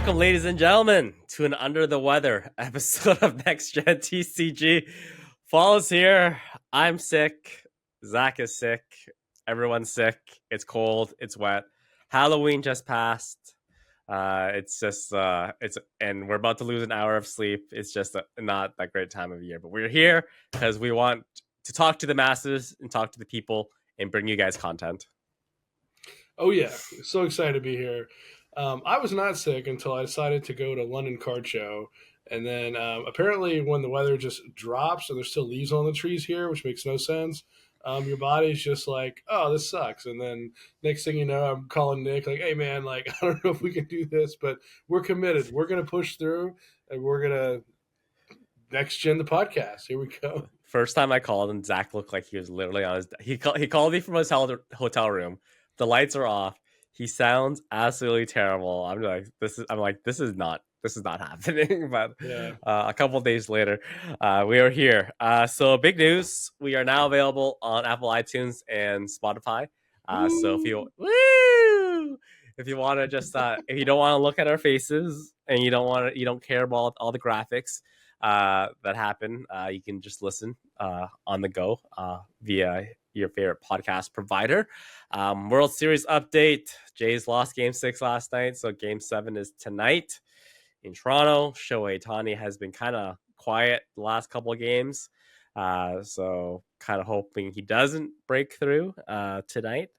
Welcome, ladies and gentlemen, to an Under the Weather episode of NextGenTCG. Fall's here. I'm sick. Zach is sick. Everyone's sick. It's cold. It's wet. Halloween just passed. And we're about to lose an hour of sleep. It's just not that great time of year. But we're here because we want to talk to the masses and talk to the people and bring you guys content. Oh yeah, so excited to be here. I was not sick until I decided to go to London Card Show, and then apparently when the weather just drops and there's still leaves on the trees here, which makes no sense, your body's just like, oh, this sucks. And then next thing you know, I'm calling Nick like, hey man, like I don't know if we can do this, but we're committed. We're gonna push through, and we're gonna next gen the podcast. Here we go. First time I called him, Zach looked like he was literally on his. He called me from his hotel room. The lights are off. He sounds absolutely terrible. I'm like, this is not happening. But Yeah. A couple of days later, we are here. So big news: we are now available on Apple iTunes and Spotify. So if you want to just if you don't want to look at our faces and you don't care about all the graphics that happen, you can just listen on the go via your favorite podcast provider. World Series update: Jays lost game 6 last night, so game 7 is tonight in Toronto. Shohei Ohtani has been kind of quiet the last couple of games, so kind of hoping he doesn't break through tonight,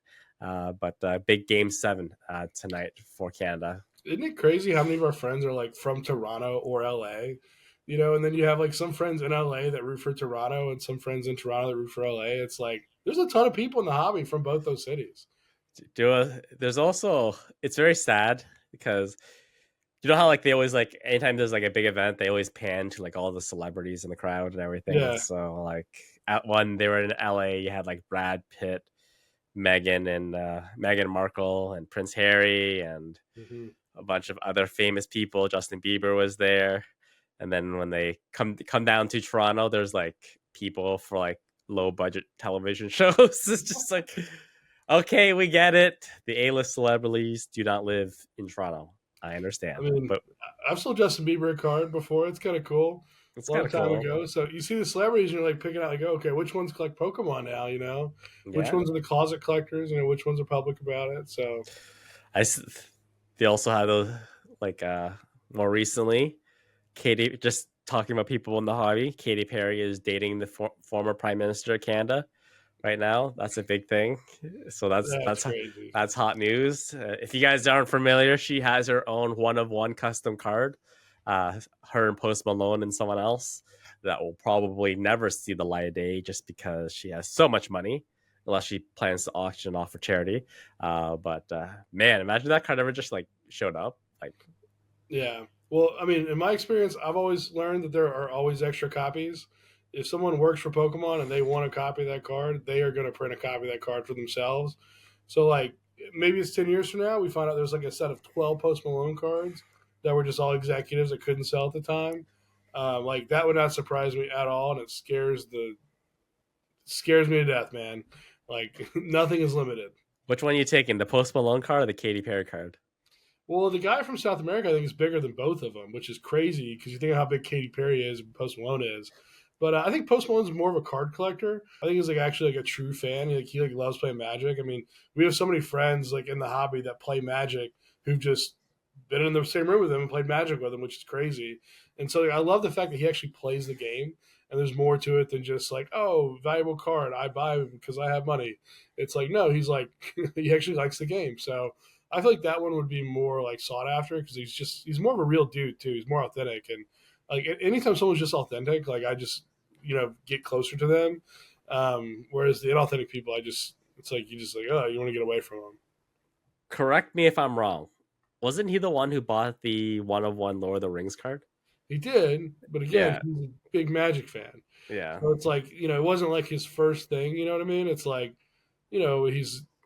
but big game 7 tonight for Canada. Isn't it crazy how many of our friends are like from Toronto or LA? You know, and then you have like some friends in LA that root for Toronto and some friends in Toronto that root for LA. It's like there's a ton of people in the hobby from both those cities. There's also, it's very sad because you know how like they always like anytime there's like a big event, they always pan to like all the celebrities in the crowd and everything. Yeah. So like at one they were in LA, you had like Brad Pitt, Meghan Markle and Prince Harry and a bunch of other famous people. Justin Bieber was there. And then when they come down to Toronto, there's like people for like low budget television shows. It's just like, okay, we get it. The A-list celebrities do not live in Toronto. I understand. I mean, but I've sold Justin Bieber a card before. It's kind of cool. It's a long time ago. So you see the celebrities, and you're like picking out, like, okay, which ones collect Pokemon now? You know, which ones are the closet collectors? You know, which ones are public about it? So they also have those like more recently. Katy, just talking about people in the hobby, Katy Perry is dating the former Prime Minister of Canada right now. That's a big thing. So that's hot news. If you guys aren't familiar, she has her own 1-of-1 custom card. Her and Post Malone and someone else that will probably never see the light of day just because she has so much money, unless she plans to auction off for charity. But man, imagine that card ever just like showed up. Like, yeah. Well, I mean, in my experience, I've always learned that there are always extra copies. If someone works for Pokemon and they want a copy of that card, they are going to print a copy of that card for themselves. So, like, maybe it's 10 years from now, we find out there's like a set of 12 Post Malone cards that were just all executives that couldn't sell at the time. Like, that would not surprise me at all, and it scares me to death, man. Like, nothing is limited. Which one are you taking, the Post Malone card or the Katy Perry card? Well, the guy from South America, I think, is bigger than both of them, which is crazy because you think of how big Katy Perry is and Post Malone is. But I think Post Malone's more of a card collector. I think he's like actually like a true fan. He loves playing Magic. I mean, we have so many friends like in the hobby that play Magic who've just been in the same room with him and played Magic with him, which is crazy. And so like, I love the fact that he actually plays the game. And there's more to it than just like, oh, valuable card, I buy because I have money. It's like, no, he's like, he actually likes the game. So I feel like that one would be more like sought after because he's more of a real dude too. He's more authentic, and like anytime someone's just authentic, like I just get closer to them. Whereas the inauthentic people, it's like you just like, oh, you want to get away from them. Correct me if I'm wrong. Wasn't he the one who bought the 1-of-1 Lord of the Rings card? He did, but again, he's a big Magic fan. Yeah. So it's like it wasn't like his first thing. You know what I mean? It's like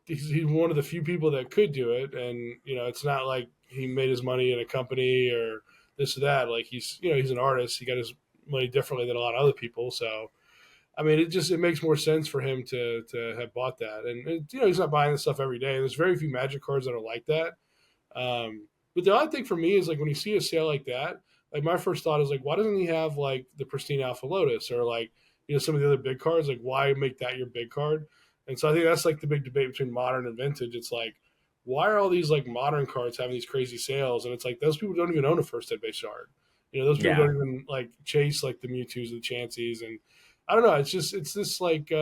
he's one of the few people that could do it, and it's not like he made his money in a company or this or that. Like he's an artist. He got his money differently than a lot of other people. So, I mean, it makes more sense for him to have bought that. And he's not buying this stuff every day. There's very few Magic cards that are like that. But the odd thing for me is like when you see a sale like that, like my first thought is like, why doesn't he have like the pristine Alpha Lotus or like some of the other big cards? Like, why make that your big card? And so I think that's like the big debate between modern and vintage. It's like, why are all these like modern cards having these crazy sales? And it's like those people don't even own a first ed base card. Those people Yeah. don't even like chase like the Mewtwo's, the Chanseys, and I don't know. It's this like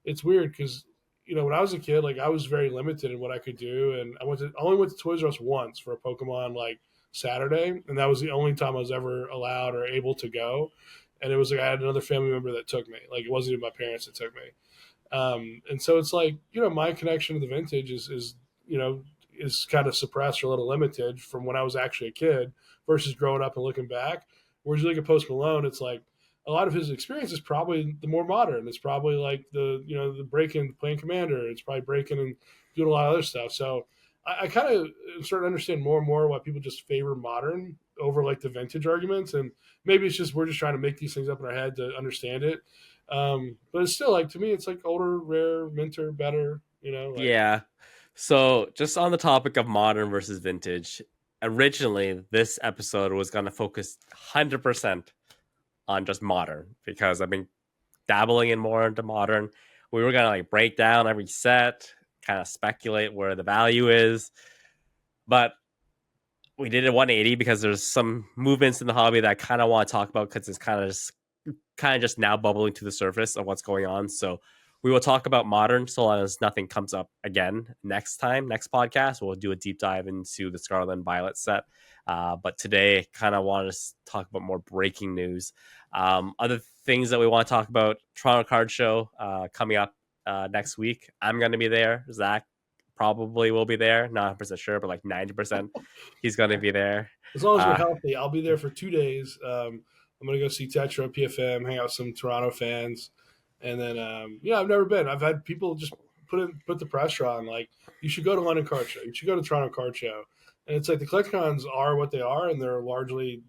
it's weird because when I was a kid, like I was very limited in what I could do, and I only went to Toys R Us once for a Pokemon like Saturday, and that was the only time I was ever allowed or able to go. And it was like I had another family member that took me. Like it wasn't even my parents that took me. And so it's like my connection to the vintage is is kind of suppressed or a little limited from when I was actually a kid versus growing up and looking back. Whereas you look at Post Malone, it's like a lot of his experience is probably the more modern. It's probably like the breaking playing Commander. It's probably breaking and doing a lot of other stuff. So I kind of starting to understand more and more why people just favor modern over like the vintage arguments. And maybe it's just we're just trying to make these things up in our head to understand it. But it's still like to me, it's like older, rare, minter, better. Like Yeah. So, just on the topic of modern versus vintage, originally this episode was going to focus 100% on just modern because I've been dabbling in more into modern. We were going to like break down every set, kind of speculate where the value is, but we did a 180 because there's some movements in the hobby that I kind of want to talk about because it's kind of just now bubbling to the surface of what's going on. So we will talk about modern so long as nothing comes up again next podcast. We'll do a deep dive into the Scarlet and Violet set. But today, kind of want to talk about more breaking news. Other things that we want to talk about: Toronto Card Show coming up next week. I'm going to be there. Zach probably will be there. Not 100% sure, but like 90% he's going to be there. as long as you're Uh, healthy, I'll be there for 2 days. I'm gonna go see Tetra and PFM, hang out with some Toronto fans, and then I've never been. I've had people just put the pressure on, like you should go to London Card Show, you should go to Toronto Card Show, and it's like the collecticons are what they are, and they're largely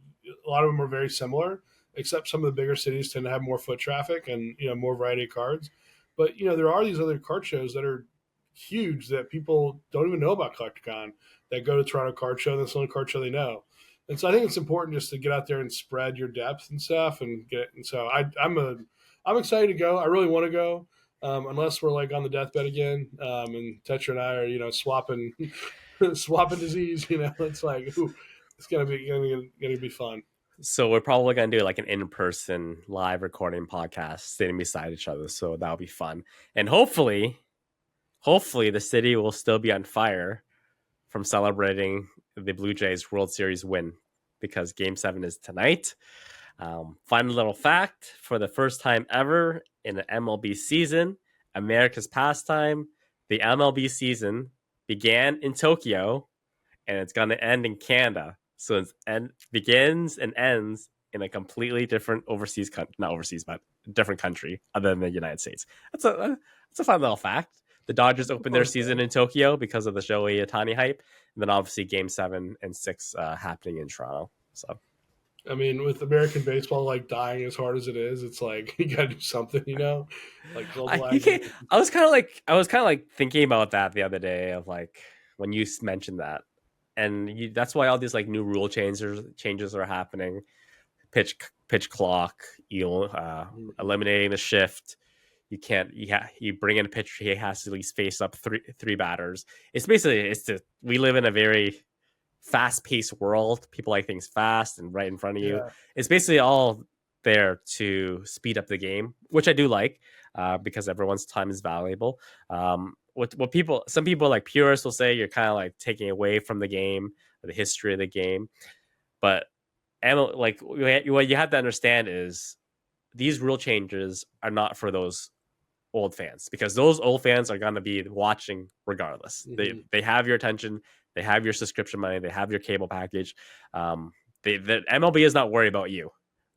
a lot of them are very similar, except some of the bigger cities tend to have more foot traffic and more variety of cards. But there are these other card shows that are huge that people don't even know about Collecticon that go to Toronto Card Show. That's the only card show they know. And so I think it's important just to get out there and spread your depth and stuff and get. And so I'm excited to go. I really want to go, unless we're like on the deathbed again. And Tetra and I are swapping swapping disease. It's like ooh, it's gonna be fun. So we're probably gonna do like an in-person live recording podcast, sitting beside each other. So that'll be fun, and hopefully, the city will still be on fire from celebrating the Blue Jays World Series win because Game 7 is tonight. Fun little fact: for the first time ever in an MLB season, America's pastime, the MLB season began in Tokyo and it's going to end in Canada. So it begins and ends in a completely different not overseas, but different country other than the United States. That's a fun little fact. The Dodgers opened their season in Tokyo because of the Shohei Ohtani hype, and then obviously Game 7 and 6 happening in Toronto. So I mean, with American baseball like dying as hard as it is, it's like you got to do something, like globalizing. I was kind of like thinking about that the other day of like when you mentioned that, and that's why all these like new rule changes are happening. Pitch clock, eliminating the shift. You can't. You bring in a pitcher. He has to at least face up three batters. We live in a very fast paced world. People like things fast and right in front of you. Yeah. It's basically all there to speed up the game, which I do like because everyone's time is valuable. Some people like purists will say you're kind of like taking away from the game, the history of the game, but like what you have to understand is these rule changes are not for those old fans because those old fans are going to be watching regardless. Mm-hmm. They have your attention, they have your subscription money, they have your cable package. The MLB is not worried about you.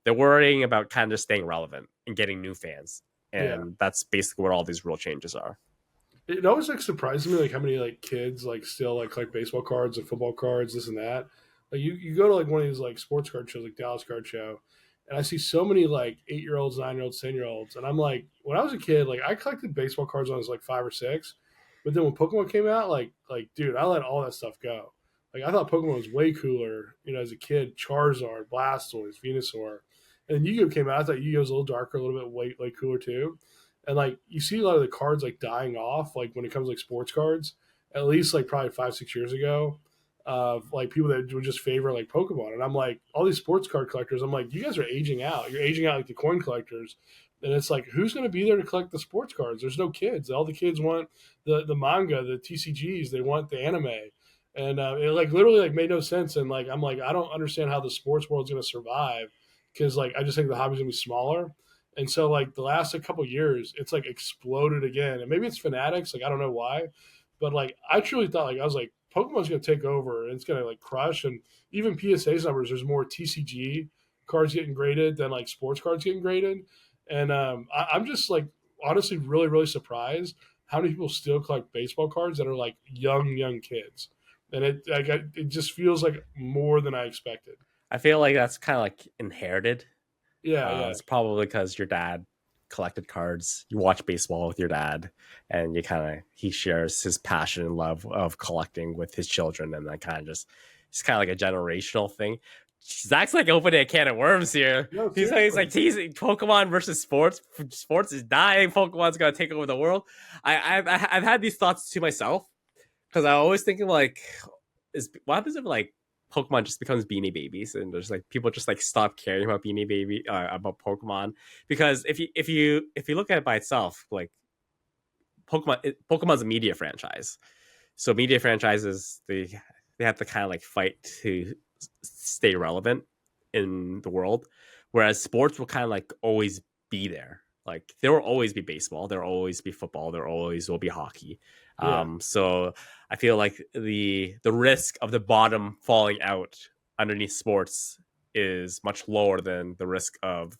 They're worrying about kind of staying relevant and getting new fans, and that's basically what all these rule changes are. It always like surprises me like how many like kids like still like collect baseball cards and football cards, this and that. Like you go to like one of these like sports card shows like Dallas Card Show, and I see so many like 8-year-olds, 9-year-olds, 10-year-olds, and I'm like, when I was a kid, like I collected baseball cards when I was like 5 or 6, but then when Pokemon came out, like dude, I let all that stuff go. Like I thought Pokemon was way cooler, you know, as a kid. Charizard, Blastoise, Venusaur, and Yu-Gi-Oh came out. I thought Yu-Gi-Oh was a little darker, a little bit way cooler too. And like you see a lot of the cards like dying off, like when it comes to, like sports cards, at least like probably 5 6 years ago. Like people that would just favor like Pokemon, and I'm like all these sports card collectors. I'm like, you guys are aging out. You're aging out like the coin collectors, and it's like who's going to be there to collect the sports cards? There's no kids. All the kids want the manga, the TCGs. They want the anime, and it like literally like made no sense. And like I'm like I don't understand how the sports world's going to survive because like I just think the hobby's going to be smaller. And so like the last like, couple years, it's like exploded again. And maybe it's fanatics, like I don't know why, but like I truly thought like I was like Pokemon's going to take over and it's going to like crush. And even PSA's numbers, there's more TCG cards getting graded than like sports cards getting graded. And I'm just like honestly really surprised how many people still collect baseball cards that are like young kids. And it just feels like more than I expected. I feel like that's kind of like inherited. Yeah. It's probably because your dad collected cards. You watch baseball with your dad, and you kind of he shares his passion and love of collecting with his children, and then kind of just it's kind of like a generational thing. Zach's like opening a can of worms here. No, He's seriously. like teasing Pokemon versus sports. Sports is dying. Pokemon's gonna take over the world. I've had these thoughts to myself because I always thinking like, is what happens if like Pokemon just becomes Beanie Babies and there's like people just like stop caring about Beanie Baby about Pokemon because if you look at it by itself, like Pokemon's a media franchise, so media franchises they have to kind of like fight to stay relevant in the world, whereas sports will kind of like always be there. Like there will always be baseball, there will always be football, there always will be hockey. Yeah. So I feel like the risk of the bottom falling out underneath sports is much lower than the risk of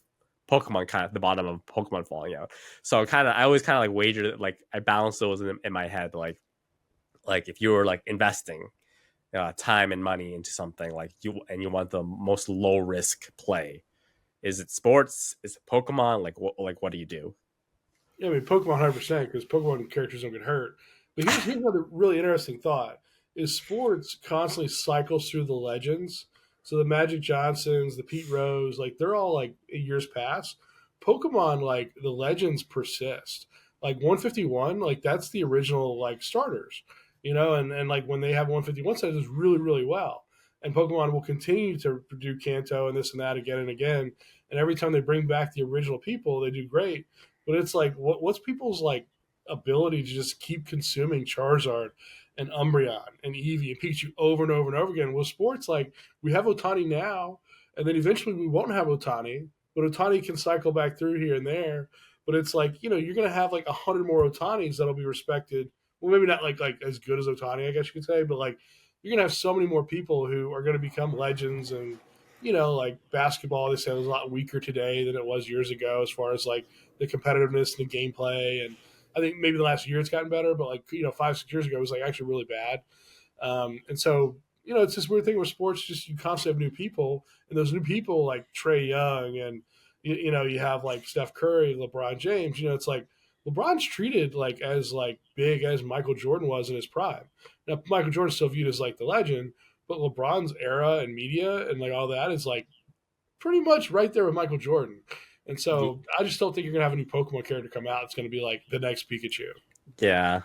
Pokemon kind of the bottom of Pokemon falling out. So I always kind of like wagered like I balance those in my head like if you were like investing time and money into something like you want the most low risk play. Is it sports? Is it Pokemon? What do you do? Yeah, I mean Pokemon 100% because Pokemon characters don't get hurt. But here's another really interesting thought: is sports constantly cycles through the legends. So the Magic Johnsons, the Pete Rose, like they're all like years past. Pokemon, like the legends persist. Like 151, like that's the original like starters, you know, and like when they have 151 set, it does really well. And Pokemon will continue to do Kanto and this and that again and again. And every time they bring back the original people, they do great. But it's like, what's people's like ability to just keep consuming Charizard and Umbreon and Eevee and Pikachu over and over and over again? Well, sports like we have Otani now, and then eventually we won't have Otani, but Otani can cycle back through here and there. But it's like you're gonna have like 100 more Otanis that'll be respected. Well, maybe not like as good as Otani, I guess you could say, but like you're gonna have so many more people who are gonna become legends and like basketball, they say it was a lot weaker today than it was years ago as far as like the competitiveness and the gameplay. And I think maybe the last year it's gotten better, but like 5 6 years ago it was like actually really bad. And so it's this weird thing where sports just you constantly have new people, and those new people like Trey Young and you have like Steph Curry, LeBron James. It's like LeBron's treated like as like big as Michael Jordan was in his prime. Now Michael Jordan's still viewed as like the legend, but LeBron's era and media and like all that is like pretty much right there with Michael Jordan. And so I just don't think you're gonna have a new Pokemon character come out. It's gonna be like the next Pikachu. Yeah.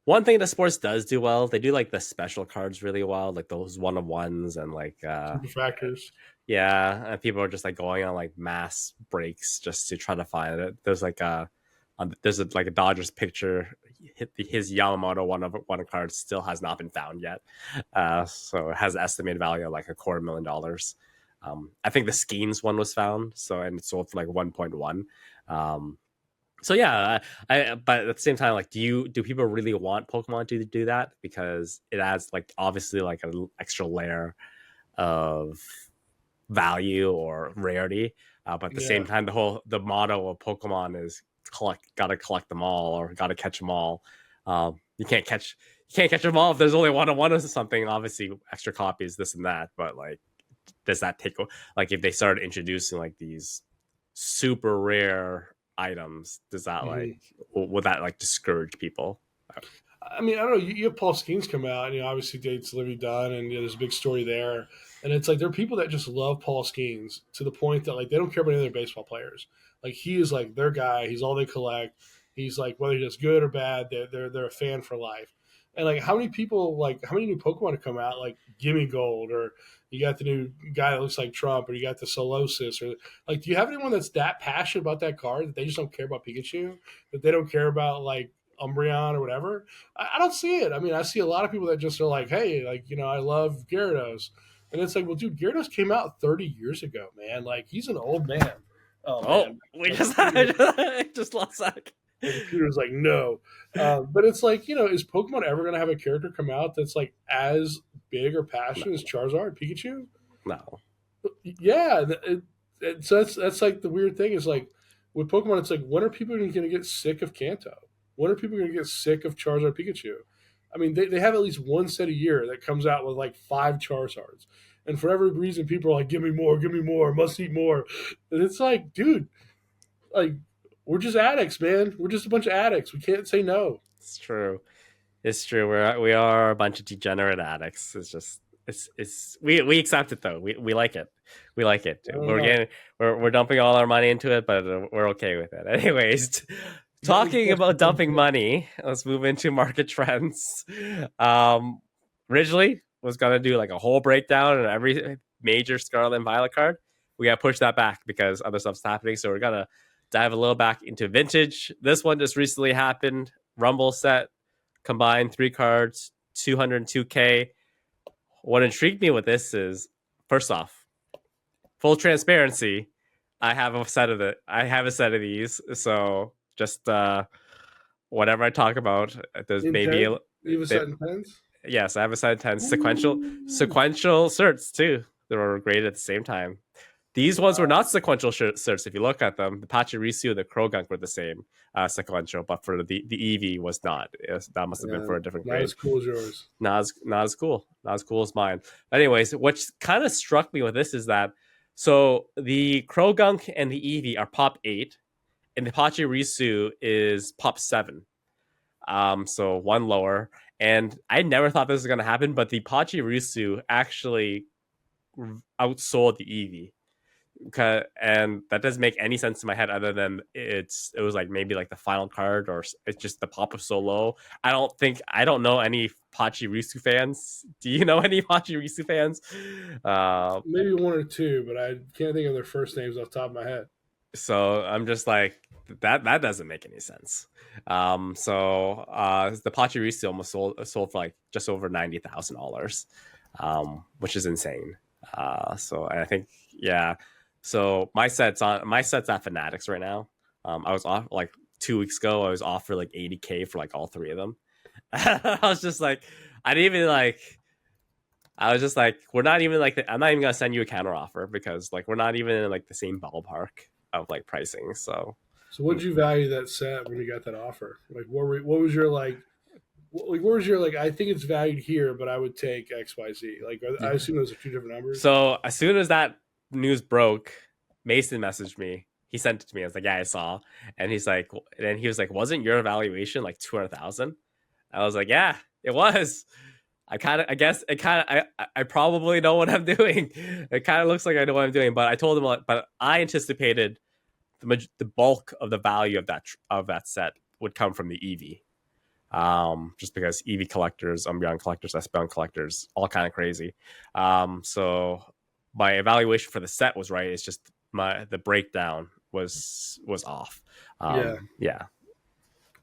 One thing that sports does do well, they do like the special cards really well, like those one of ones and like Super factors. yeah, and people are just like going on like mass breaks just to try to find it. Like a Dodgers picture. His Yamamoto one card still has not been found yet, so it has an estimated value of like $250,000. I think the Skeens one was found, so and it sold for like 1.1. So yeah, but at the same time, like, do people really want Pokemon to do that because it adds like obviously like an extra layer of value or rarity, but at the same Yeah. time, the motto of Pokemon is gotta collect them all or gotta catch them all. You can't catch them all if there's only one on one or something. Obviously, extra copies, this and that, but like, does that take like if they started introducing like these super rare items, does that like Mhm. would that like discourage people? I mean, I don't know. You have Paul Skeens come out, and obviously dates Livy Dunn, and there's a big story there. And it's like there are people that just love Paul Skeens to the point that like they don't care about any other baseball players. Like he is like their guy. He's all they collect. He's like whether he does good or bad, they're a fan for life. And like how many people like how many new Pokemon have come out like Gimme Gold, or you got the new guy that looks like Trump, or you got the Solosis, or like do you have anyone that's that passionate about that card that they just don't care about Pikachu, that they don't care about like Umbreon or whatever? I don't see it. I mean, I see a lot of people that just are like, hey, like, I love Gyarados. And it's like, well, dude, Gyarados came out 30 years ago, man. Like, he's an old man. Oh, Oh, man. we My just computer, I just lost that. my computer's like, no. But it's like, is Pokemon ever going to have a character come out that's like as big or passionate as No, Charizard, Pikachu? no, Yeah. So that's like the weird thing is like with Pokemon, it's like, when are people going to get sick of Kanto? When are people going to get sick of Charizard Pikachu? I mean, they have at least one set a year that comes out with like 5 Charizards. And for every reason, people are like, give me more, must eat more. And it's like, dude, like, we're just addicts, man. We're just a bunch of addicts. We can't say no. it's true. It's true. We are a bunch of degenerate addicts. It's just we accept it though. We like it. We like it. I don't We're know. getting we're dumping all our money into it, but we're okay with it. Anyways, talking about dumping money, let's move into market trends. Um, Originally was gonna do like a whole breakdown on every major Scarlet and Violet card. We got to push that back because other stuff's happening. So we're gonna dive a little back into vintage. This one just recently happened. Rumble set combined 3 cards, 202K. What intrigued me with this is, first off, full transparency. I have a set of these, so just whatever I talk about, there's In maybe 10? You have a set in tens? yes, I have a set of 10 Ooh. sequential certs too. They were graded at the same time. These ones were not sequential certs. If you look at them, the Pachirisu and the Krogunk were the same sequential, but for the Eevee was not. That must have been Yeah, for a different not grade. as cool as yours. Not as cool. Not as cool as mine. Anyways, what kind of struck me with this is that so the Krogunk and the Eevee are pop 8, and the Pachirisu is pop 7. So one lower. And I never thought this was gonna happen, but the Pachirisu actually outsold the Eevee. And that doesn't make any sense in my head other than it was like maybe like the final card, or it's just the pop was so low. I don't know any Pachirisu fans. Do you know any Pachirisu fans? uh Maybe one or two, but I can't think of their first names off the top of my head. so I'm just like, that doesn't make any sense. The Pachirisu almost sold for like just over $90,000, which is insane. And I think, yeah. So my set's at Fanatics right now. I was off like 2 weeks ago. I was off for like 80K for like all three of them. I was just like, I didn't even like. I was just like, we're not even like. I'm not even gonna send you a counter offer because like we're not even in like the same ballpark of like pricing. So So, what did you value that set when you got that offer? Like, what was your like? What was your like? I think it's valued here, but I would take X, Y, Z. Like, I yeah. assume those are two different numbers. So as soon as that news broke, Mason messaged me. He sent it to me. I was like, yeah, I saw. And he was like, wasn't your evaluation like 200,000? I was like, yeah, it was. I guess it kind of, I probably know what I'm doing. It kind of looks like I know what I'm doing, but I told him, but I anticipated the bulk of the value of that set would come from the Eevee. Just because Eevee collectors, Umbreon collectors, Espeon collectors, all kind of crazy. So my evaluation for the set was right. It's just the breakdown was off. Yeah, Yeah,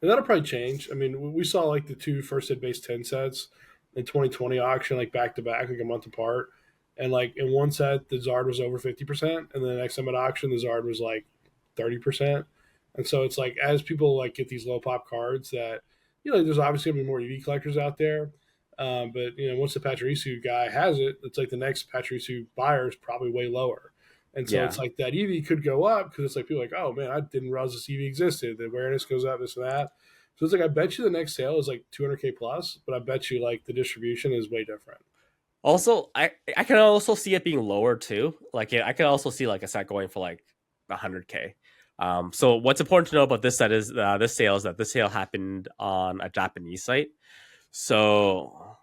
and that'll probably change. I mean, we saw like the two first hit base 10 sets in 2020 auction, like back to back, like a month apart. And like in one set, the Zard was over 50%, and then the next time at auction, the Zard was like 30%. And so it's like as people like get these low pop cards that there's obviously gonna be more EV collectors out there. But once the Pachirisu guy has it, it's like the next Pachirisu buyer is probably way lower. And so yeah. it's like that EV could go up because it's like people are like, oh man, I didn't realize this EV existed. The awareness goes up, this and that. So it's like I bet you the next sale is like 200K plus, but I bet you like the distribution is way different. Also, I can also see it being lower too. Like I could also see like a set going for like 100K. So what's important to know about this set is this sale is that this sale happened on a Japanese site. So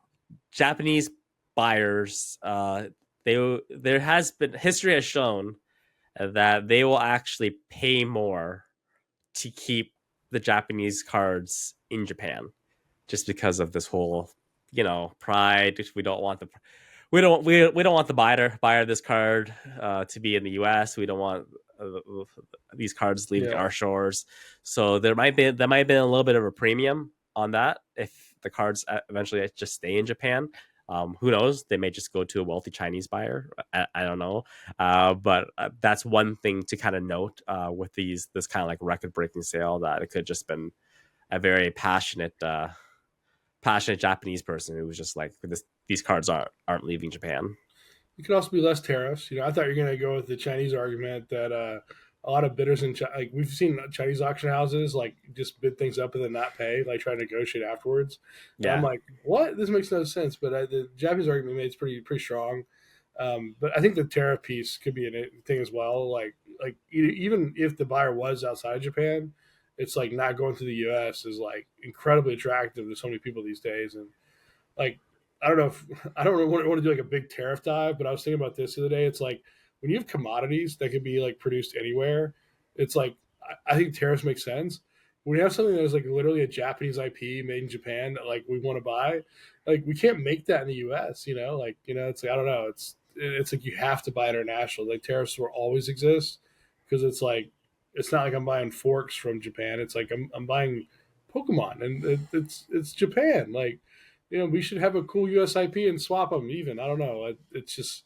Japanese buyers, there has been history has shown that they will actually pay more to keep the Japanese cards in Japan, just because of this whole, pride. We don't want the buyer of this card to be in the U.S. We don't want these cards leaving Yeah. our shores. So there might be a little bit of a premium on that if the cards eventually just stay in Japan. Who knows? They may just go to a wealthy Chinese buyer. I don't know, but that's one thing to kind of note with this kind of like record breaking sale, that it could just been a very passionate Japanese person who was just like, these cards aren't leaving Japan. It could also be less tariffs. I thought you were going to go with the Chinese argument that a lot of bidders in like we've seen Chinese auction houses like just bid things up and then not pay, like try to negotiate afterwards. And I'm Yeah, like, what? This makes no sense. But the Japanese argument made is pretty strong. But I think the tariff piece could be a thing as well. Like even if the buyer was outside of Japan, it's like not going through the U.S. is like incredibly attractive to so many people these days. And like I don't know if I don't really want to do like a big tariff dive, but I was thinking about this the other day. It's like when you have commodities that can be like produced anywhere, it's like I think tariffs make sense. When you have something that is like literally a Japanese IP made in Japan that like we want to buy, like we can't make that in the U.S. It's like I don't know. It's like you have to buy international. Like tariffs will always exist because it's like it's not like I'm buying forks from Japan. It's like I'm buying Pokemon and it's Japan. Like we should have a cool USIP and swap them even. I don't know. It's just,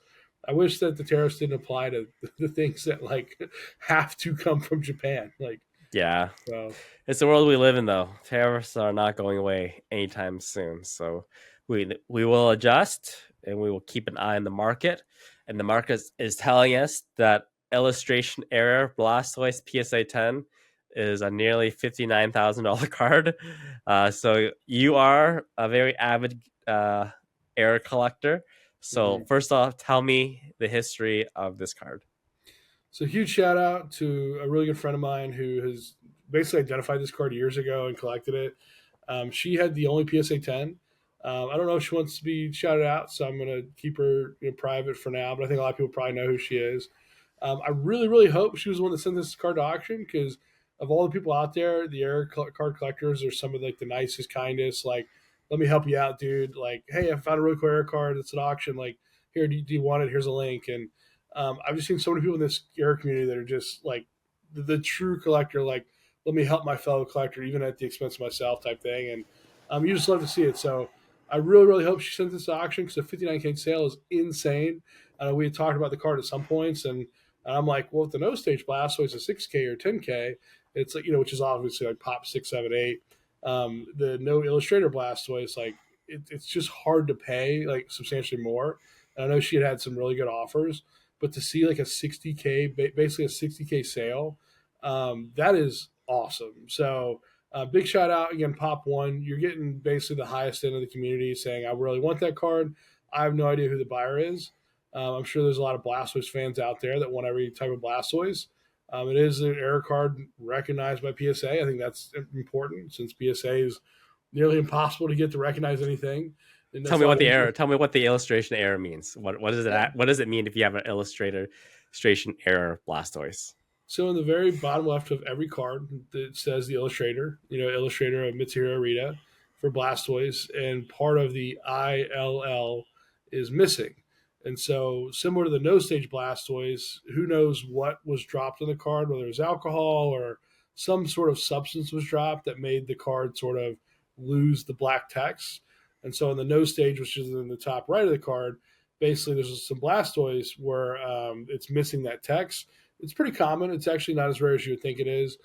I wish that the tariffs didn't apply to the things that like have to come from Japan. Like, yeah. so It's the world we live in, though. Tariffs are not going away anytime soon. So we will adjust, and we will keep an eye on the market. And the market is telling us that illustration error Blastoise PSA 10 is a nearly $59,000 card. So you are a very avid error collector. So mhm. first off, tell me the history of this card. So huge shout out to a really good friend of mine who has basically identified this card years ago and collected it. She had the only PSA 10. I don't know if she wants to be shouted out, so I'm going to keep her private for now. But I think a lot of people probably know who she is. I really, really hope she was the one that sent this card to auction because of all the people out there, the air card collectors are some of like the nicest, kindest. Like, let me help you out, dude. Like, hey, I found a really cool air card. It's at auction. Like, here, do you want it? Here's a link. And I've just seen so many people in this air community that are just like the true collector. Like, let me help my fellow collector, even at the expense of myself, type thing. And you just love to see it. So I really, really hope she sent this to auction because the 59K sale is insane. We had talked about the card at some points, and I'm like, well, if the no stage blast, so it's a 6K or 10K, it's like, which is obviously like pop 6, 7, 8. The no illustrator blast was like, it's just hard to pay like substantially more. And I know she had some really good offers, but to see like a 60K, basically a 60K sale, that is awesome. So, big shout out again, Pop One. You're getting basically the highest end of the community saying, I really want that card. I have no idea who the buyer is. I'm sure there's a lot of Blastoise fans out there that want every type of Blastoise. It is an error card recognized by PSA. I think that's important since PSA is nearly impossible to get to recognize anything. And Tell that's me why what they the have error. Tell me what the illustration error means. What does yeah. what does it mean if you have an illustration error Blastoise? So in the very bottom left of every card, it says the illustrator, illustrator of Mitsuhiro Arita for Blastoise, and part of the ILL is missing. And so, similar to the no stage Blastoise, who knows what was dropped in the card, whether it was alcohol or some sort of substance was dropped that made the card sort of lose the black text. And so, in the no stage, which is in the top right of the card, basically there's some Blastoise where it's missing that text. It's pretty common. It's actually not as rare as you would think it is.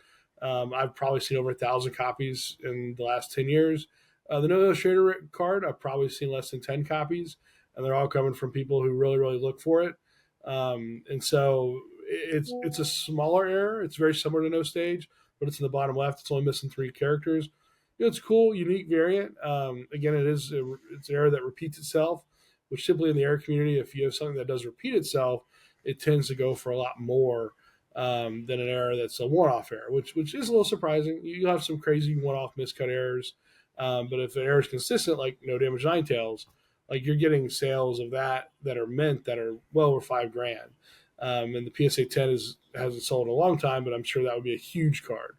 I've probably seen over 1,000 copies in the last 10 years. The No Illustrator card, I've probably seen less than 10 copies, and they're all coming from people who really, really look for it. And so it's a smaller error. It's very similar to No Stage, but it's in the bottom left. It's only missing 3 characters. It's a cool, unique variant. Again, it's an error that repeats itself, which simply in the error community, if you have something that does repeat itself, it tends to go for a lot more than an error that's a one-off error, which is a little surprising. You have some crazy one-off miscut errors, but if the error is consistent, like no damage nine tails, like you're getting sales of that are mint that are well over $5,000. And the PSA 10 hasn't sold in a long time, but I'm sure that would be a huge card.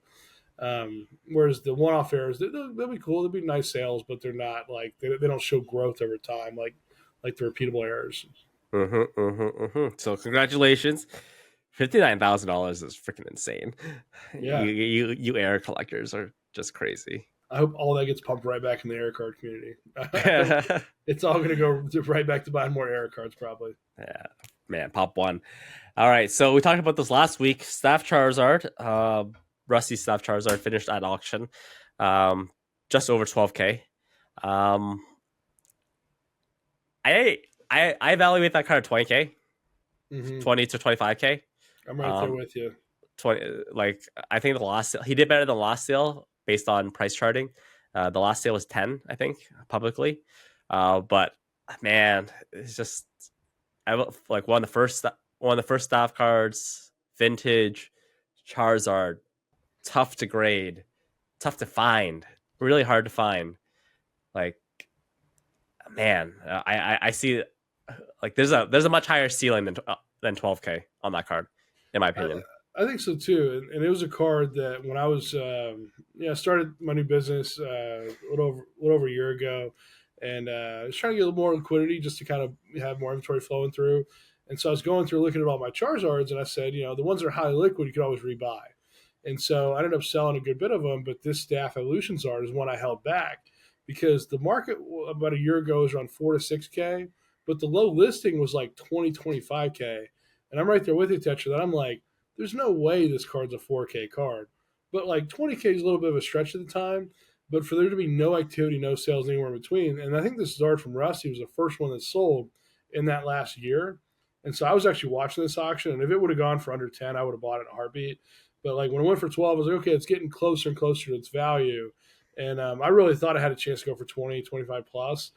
Whereas the one-off errors, they'll be cool. They'll be nice sales, but they're not like they don't show growth over time like the repeatable errors. So congratulations. $59,000 is freaking insane. Yeah, You error collectors are just crazy. I hope all that gets pumped right back in the error card community. Yeah, It's all going to go right back to buying more error cards, probably. man, pop one. All right, so we talked about this last week. Staff Charizard, Rusty Staff Charizard finished at auction, just over 12K. I evaluate that card at 20K, 20 to 25K. I'm right there with you. 20, like I think the last sale, he did better than last sale based on price charting. The last sale was 10, I think, publicly. But man, it's just like one of the first staff cards, vintage Charizard, tough to grade, tough to find, really hard to find. Like, man, I see like there's a much higher ceiling than 12K on that card, in my opinion. I think so too, and it was a card that when I was started my new business a little over a year ago, and I was trying to get a little more liquidity just to kind of have more inventory flowing through, and so I was going through looking at all my Charizards, and I said, the ones that are highly liquid you could always rebuy, and so I ended up selling a good bit of them, but this Staff Evolution Zard is one I held back because the market about a year ago was around 4 to 6K, but the low listing was like 20-25K, and I'm right there with you, Tetra, that I'm like, there's no way this card's a 4K card. But like 20K is a little bit of a stretch at the time. But for there to be no activity, no sales anywhere in between, and I think this Zard from Rusty was the first one that sold in that last year. And so I was actually watching this auction, and if it would have gone for under 10, I would have bought it in a heartbeat. But like when it went for 12, I was like, okay, it's getting closer and closer to its value. And I really thought I had a chance to go for 20, 25 plus.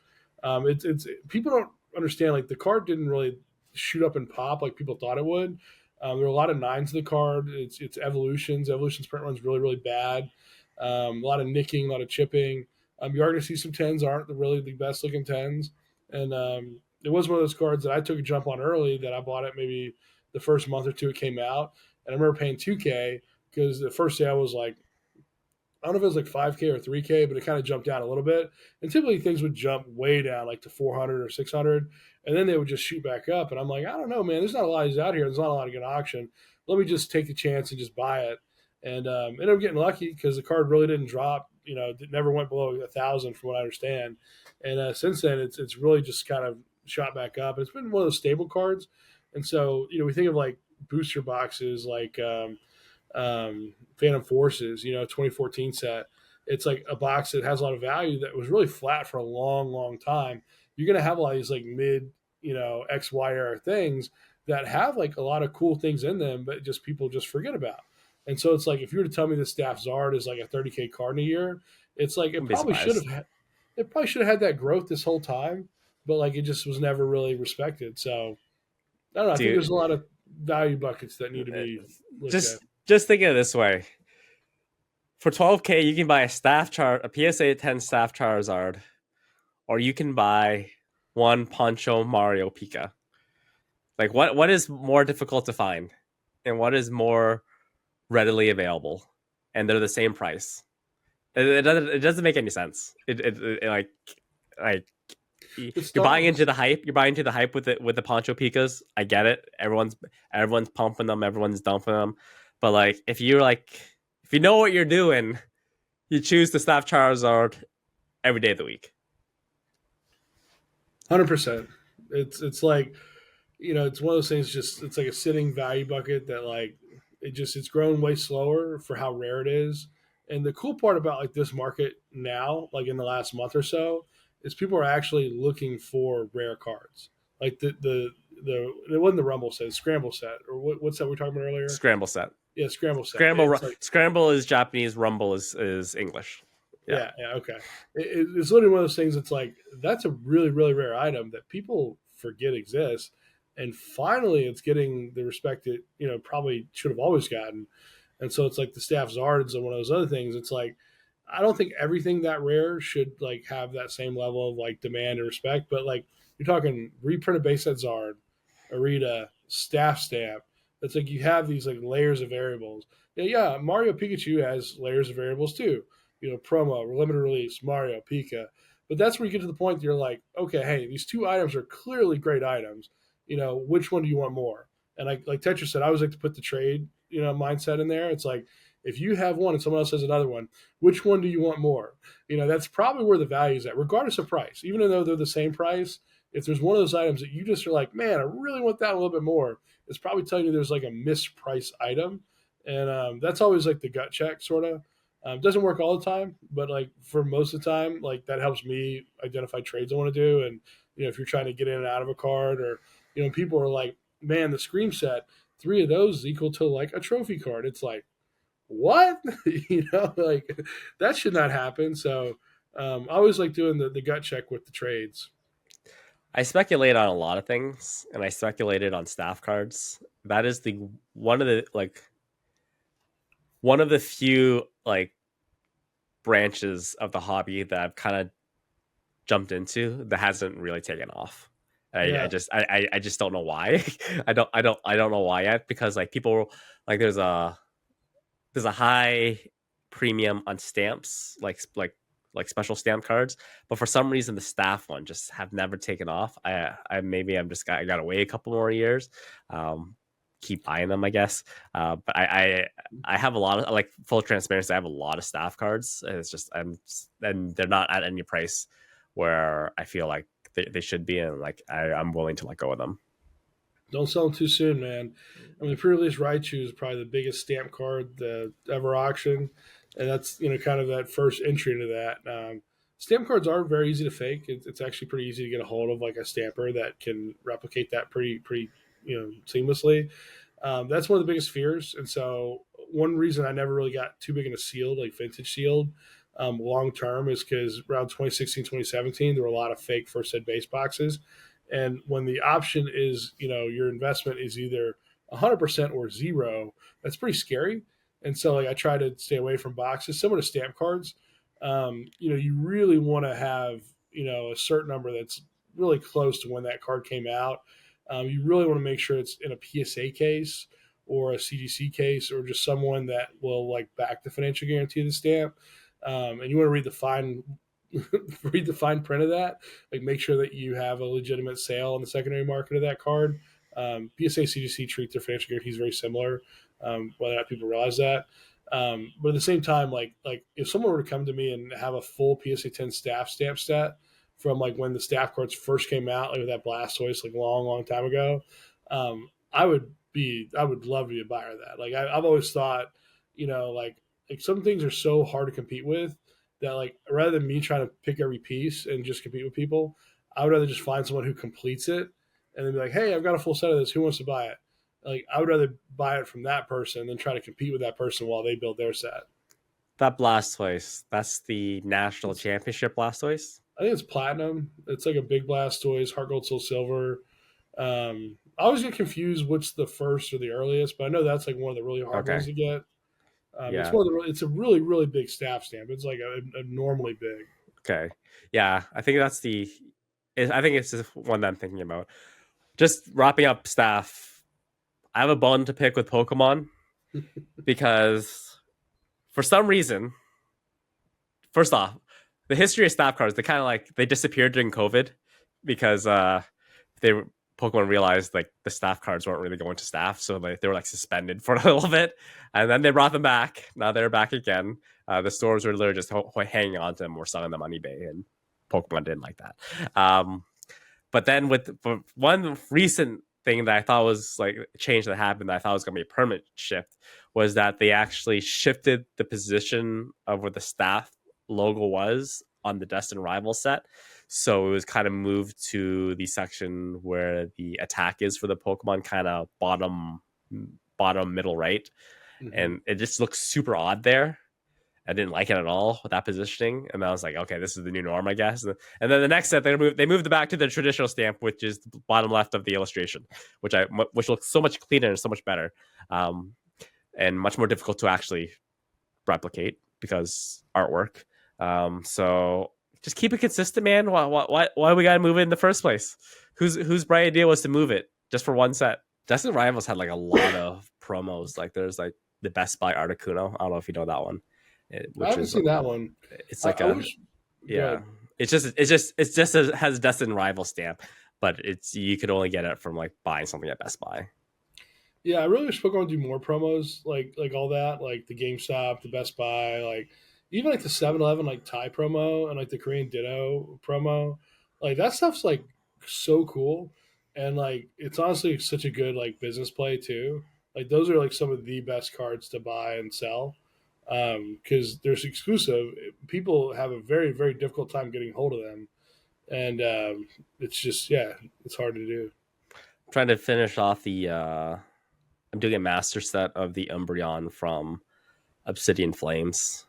It's people don't understand, like the card didn't really shoot up and pop like people thought it would. There are a lot of nines in the card. It's evolutions. Evolutions print run's really, really bad. A lot of nicking, a lot of chipping. You are going to see some tens aren't really the best looking tens. And it was one of those cards that I took a jump on early that I bought it maybe the first month or two it came out. And I remember paying 2K because the first sale was like, I don't know if it was like 5K or 3K, but it kind of jumped down a little bit. And typically things would jump way down, like to 400 or 600, and then they would just shoot back up. And I'm like, I don't know, man. There's not a lot of these out here. There's not a lot of good auction. Let me just take the chance and just buy it. And ended up getting lucky because the card really didn't drop. It never went below 1,000 from what I understand. And since then, it's really just kind of shot back up. It's been one of those stable cards. And so, we think of like booster boxes, like Phantom Forces, 2014 set. It's like a box that has a lot of value that was really flat for a long, long time. You're going to have a lot of these like mid, XY era things that have like a lot of cool things in them, but just people just forget about. And so it's like if you were to tell me the Staff Zard is like a 30K card in a year, it's like it probably should have had that growth this whole time, but like it just was never really respected. So I don't know. I think there's a lot of value buckets that need to be looked at. Just think of it this way. For 12K, you can buy a PSA 10 Staff Charizard, or you can buy one Poncho Mario Pika. Like, what is more difficult to find? And what is more readily available? And they're the same price. It doesn't make any sense. You're buying into the hype. You're buying into the hype with the Poncho Pikas. I get it. Everyone's pumping them. Everyone's dumping them. But like, if you know what you're doing, you choose the Staff Charizard every day of the week. 100%. It's like, it's one of those things. Just it's like a sitting value bucket that like it's grown way slower for how rare it is. And the cool part about like this market now, like in the last month or so, is people are actually looking for rare cards. Like it wasn't the Rumble set, Scramble set, or what's that we were talking about earlier? Scramble set. Yeah, Scramble set. Scramble is Japanese. Rumble is English. Yeah. Okay. It's literally one of those things. It's like that's a really, really rare item that people forget exists, and finally it's getting the respect it probably should have always gotten. And so it's like the staff Zards and one of those other things. It's like I don't think everything that rare should like have that same level of like demand and respect, but like you're talking reprinted base set Zard, Arita, staff stamp. It's like you have these like layers of variables. Yeah, Mario Pikachu has layers of variables too. Promo, limited release, Mario, Pika. But that's where you get to the point that you're like, okay, hey, these two items are clearly great items. Which one do you want more? And like Tetra said, I always like to put the trade, mindset in there. It's like if you have one and someone else has another one, which one do you want more? That's probably where the value is at, regardless of price. Even though they're the same price, if there's one of those items that you just are like, man, I really want that a little bit more, it's probably telling you there's like a mispriced item. And that's always like the gut check, sort of. Doesn't work all the time, but like for most of the time, like that helps me identify trades I want to do. And if you're trying to get in and out of a card, or people are like, man, the Scream set, 3 of those is equal to like a trophy card. It's like, what? Like that should not happen. So I always like doing the gut check with the trades. I speculate on a lot of things, and I speculated on staff cards. That is the one of the few like branches of the hobby that I've kind of jumped into that hasn't really taken off. I Yeah. just don't know why. I don't know why yet, because like people like there's a high premium on stamps, like special stamp cards, but for some reason the staff one just have never taken off. I gotta wait a couple more years, keep buying them, I guess. But I have a lot of, like, full transparency, I have a lot of staff cards, and it's just and they're not at any price where I feel like they should be, and like I'm willing to let go of them. Don't sell them too soon, man. I mean, pre-release Raichu is probably the biggest stamp card the ever auction, and that's kind of that first entry into that. Stamp cards are very easy to fake. It's actually pretty easy to get a hold of like a stamper that can replicate that pretty seamlessly. That's one of the biggest fears, and so one reason I never really got too big into sealed, like vintage sealed, long term, is because around 2016, 2017, there were a lot of fake first ed base boxes. And when the option is, your investment is either 100% or zero, that's pretty scary. And so, like, I try to stay away from boxes, similar to stamp cards. You really want to have, a certain number that's really close to when that card came out. You really want to make sure it's in a PSA case or a CGC case, or just someone that will like back the financial guarantee of the stamp. And you want to read the fine read the fine print of that. Like, make sure that you have a legitimate sale on the secondary market of that card. PSA CGC treat their financial guarantees very similar, whether or not people realize that. But at the same time, like if someone were to come to me and have a full PSA 10 staff stamp set from like when the staff cards first came out, like with that Blastoise, like long time ago, I would love to be a buyer of that. Like I've always thought, like some things are so hard to compete with that, like, rather than me trying to pick every piece and just compete with people, I would rather just find someone who completes it and then be like, hey, I've got a full set of this. Who wants to buy it? Like, I would rather buy it from that person than try to compete with that person while they build their set. That Blastoise, that's the national championship Blastoise. I think it's platinum. It's like a big Blastoise, Heart Gold, Soul Silver. I always get confused which the first or the earliest, but I know that's like one of the really hard Okay. ones to get. It's Yeah. one of the. It's a really big staff stamp. It's like a normally big. Okay. Yeah. I think it's the one that I'm thinking about. Just wrapping up staff. I have a bone to pick with Pokemon because for some reason, first off, the history of staff cards, they disappeared during COVID because they Pokemon realized like the staff cards weren't really going to staff, so they were like suspended for a little bit, and then they brought them back. Now they're back again. The stores were literally just hanging on to them or selling them on eBay, and Pokemon didn't like that. But then for one recent thing that I thought was like a change that happened that I thought was going to be a permanent shift was that they actually shifted the position of where the staff logo was on the Destined Rival set. So it was kind of moved to the section where the attack is for the Pokemon, kind of bottom middle right. Mm-hmm. And it just looks super odd there. I didn't like it at all with that positioning, and I was like, okay, this is the new norm, I guess. And then the next set they moved it back to the traditional stamp, which is the bottom left of the illustration, which looks so much cleaner and so much better, um, and much more difficult to actually replicate because artwork. So just keep it consistent, man. Why we gotta move it in the first place? Whose bright idea was to move it just for one set? Destined Rivals had like a lot of promos. Like there's like the Best Buy Articuno. I don't know if you know that one, I which haven't is seen that one. it's like I a wish. Go yeah. ahead. It's just has Destined Rival stamp, but it's you could only get it from like buying something at Best Buy. Yeah, I really wish Pokemon would do more promos, like all that, like the GameStop, the Best Buy, like even like the 7-Eleven like Thai promo and like the Korean Ditto promo. Like that stuff's like so cool, and like it's honestly such a good like business play too. Like those are like some of the best cards to buy and sell because they're exclusive. People have a very difficult time getting hold of them, and it's just yeah, it's hard to do. I'm trying to finish off the I'm doing a master set of the Umbreon from Obsidian Flames.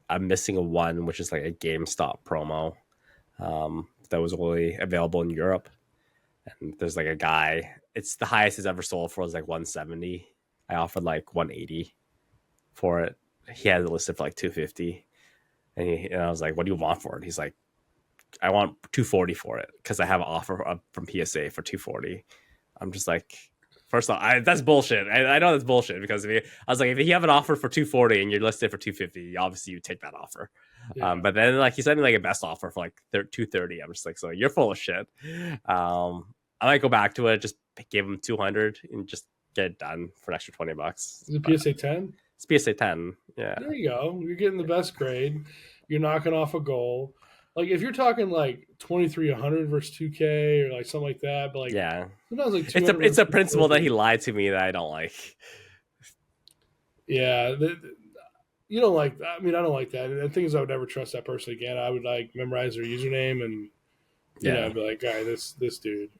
I'm missing a one, which is like a GameStop promo that was only available in Europe. And there's like a guy. It's the highest it's ever sold for was like 170. I offered like 180 for it. He had it listed for like 250, and I was like, "What do you want for it?" He's like, "I want 240 for it because I have an offer from PSA for 240." I'm just like, first off, that's bullshit. I know that's bullshit because I was like, if you have an offer for 240 and you're listed for 250, obviously you take that offer. Yeah. But then like he sent me like a best offer for like 230. I'm just like, so you're full of shit. I might go back to it, just give him 200 and just get it done for an extra $20. Is it But PSA 10? it's PSA 10. Yeah. There you go. You're getting the best grade. You're knocking off a goal. Like if you're talking like 2300 versus 2K or like something like that, but like Yeah. sometimes like It's a 200 it's versus a principle that he 240. lied to me that I don't like. Yeah, you don't like. I mean, I don't like that. And the thing is, I would never trust that person again. I would like memorize their username and Yeah. be like, all right, this dude.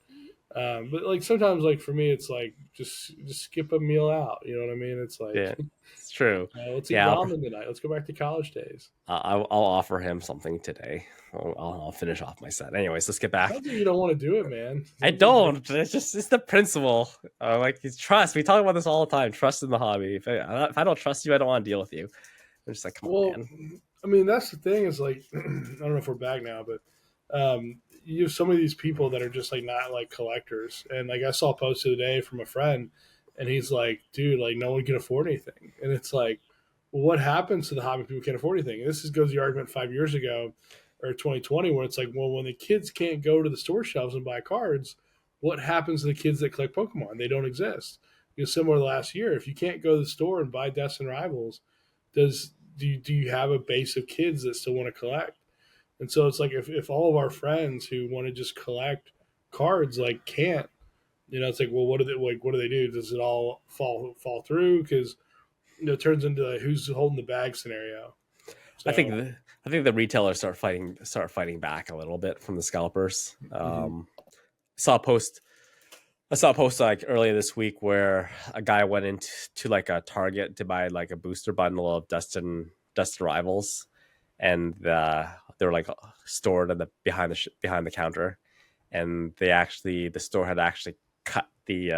But like sometimes, like for me, it's like just skip a meal out. You know what I mean? It's like Yeah. It's true. let's eat Yeah, ramen tonight. Let's go back to college days. I'll offer him something today. I'll finish off my set. Anyways, let's get back. Sounds like you don't want to do it, man. I Sounds like don't. It's the principle. Like it's trust. We talk about this all the time. Trust in the hobby. If I don't trust you, I don't want to deal with you. I'm just like, come on, well, man. I mean, that's the thing is like, I don't know if we're back now, but you have some of these people that are just like not like collectors. And like I saw a post the other day from a friend, and he's like, dude, like no one can afford anything. And it's like, well, what happens to the hobby if people can't afford anything? And goes to the argument 5 years ago or 2020 where it's like, well, when the kids can't go to the store shelves and buy cards, what happens to the kids that collect Pokemon? They don't exist. Similar to last year, if you can't go to the store and buy Destined Rivals, do you have a base of kids that still want to collect? And so it's like if all of our friends who want to just collect cards like can't, it's like, well, what do they do? Does it all fall through? Because it turns into like who's holding the bag scenario. I So think the retailers start fighting back a little bit from the scalpers. mhm. Saw a post. I saw a post like earlier this week where a guy went into like a Target to buy like a booster bundle of Destin Rivals, and they were like stored in the behind the counter, and the store had actually cut the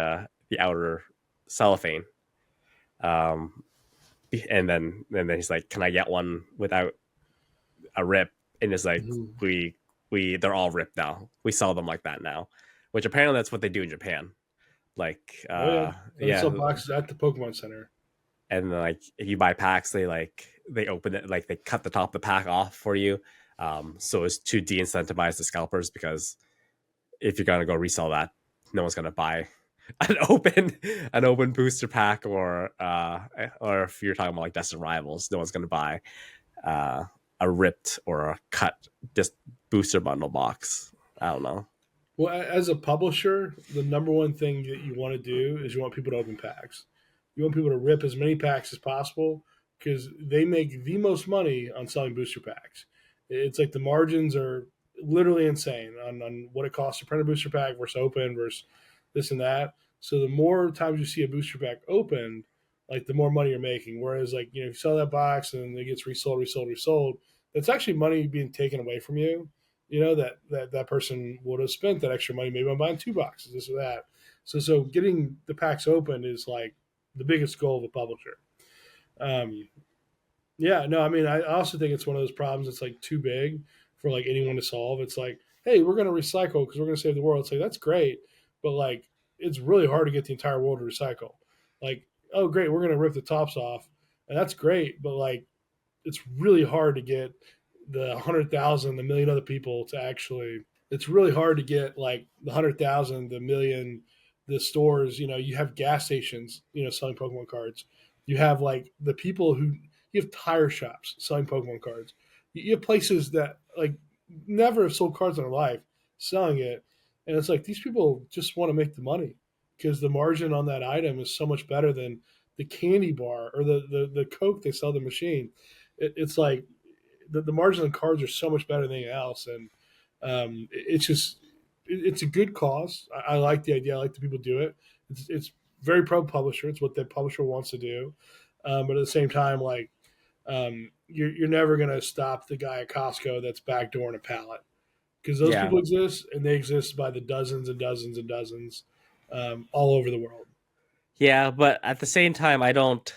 outer cellophane, um, and then he's like, "Can I get one without a rip?" And it's like, Mhm. we they're all ripped now. We sell them like that now, which apparently that's what they do in Japan. Like, Oh yeah, they yeah, sell boxes at the Pokemon Center. and like if you buy packs, they open it, like they cut the top of the pack off for you, so as to de-incentivize the scalpers because if you're gonna go resell that, no one's gonna buy an open booster pack or if you're talking about like Destined Rivals, no one's gonna buy a ripped or a cut just booster bundle box. I don't know. Well, as a publisher, the number one thing that you want to do is you want people to open packs. You want people to rip as many packs as possible because they make the most money on selling booster packs. It's like the margins are literally insane on what it costs to print a booster pack versus open versus this and that. So the more times you see a booster pack opened, like the more money you're making. Whereas like if you sell that box and it gets resold, that's actually money being taken away from you. That person would have spent that extra money maybe on buying two boxes, this or that. So getting the packs open is like the biggest goal of a publisher. Um, yeah, no, I mean, I also think it's one of those problems that's like too big for like anyone to solve. It's like, hey, we're going to recycle because we're going to save the world. It's like that's great, but like it's really hard to get the entire world to recycle. Like, oh, great, we're going to rip the tops off, and that's great, but like it's really hard to get the 100,000, the million other people to actually. It's really hard to get like the 100,000, the million, the stores. You have gas stations, selling Pokemon cards. You have like the people who you have tire shops selling Pokemon cards. You have places that like never have sold cards in their life selling it, and it's like these people just want to make the money because the margin on that item is so much better than the candy bar or the Coke they sell at the machine. It's like the margin on cards are so much better than anything else, and it's just it's a good cause. I like the idea. I like the people do it. It's very pro publisher. It's what the publisher wants to do, but at the same time, like you're never going to stop the guy at Costco that's backdooring a pallet because those Yeah, people exist and they exist by the dozens and dozens and dozens all over the world. yeah, but at the same time, I don't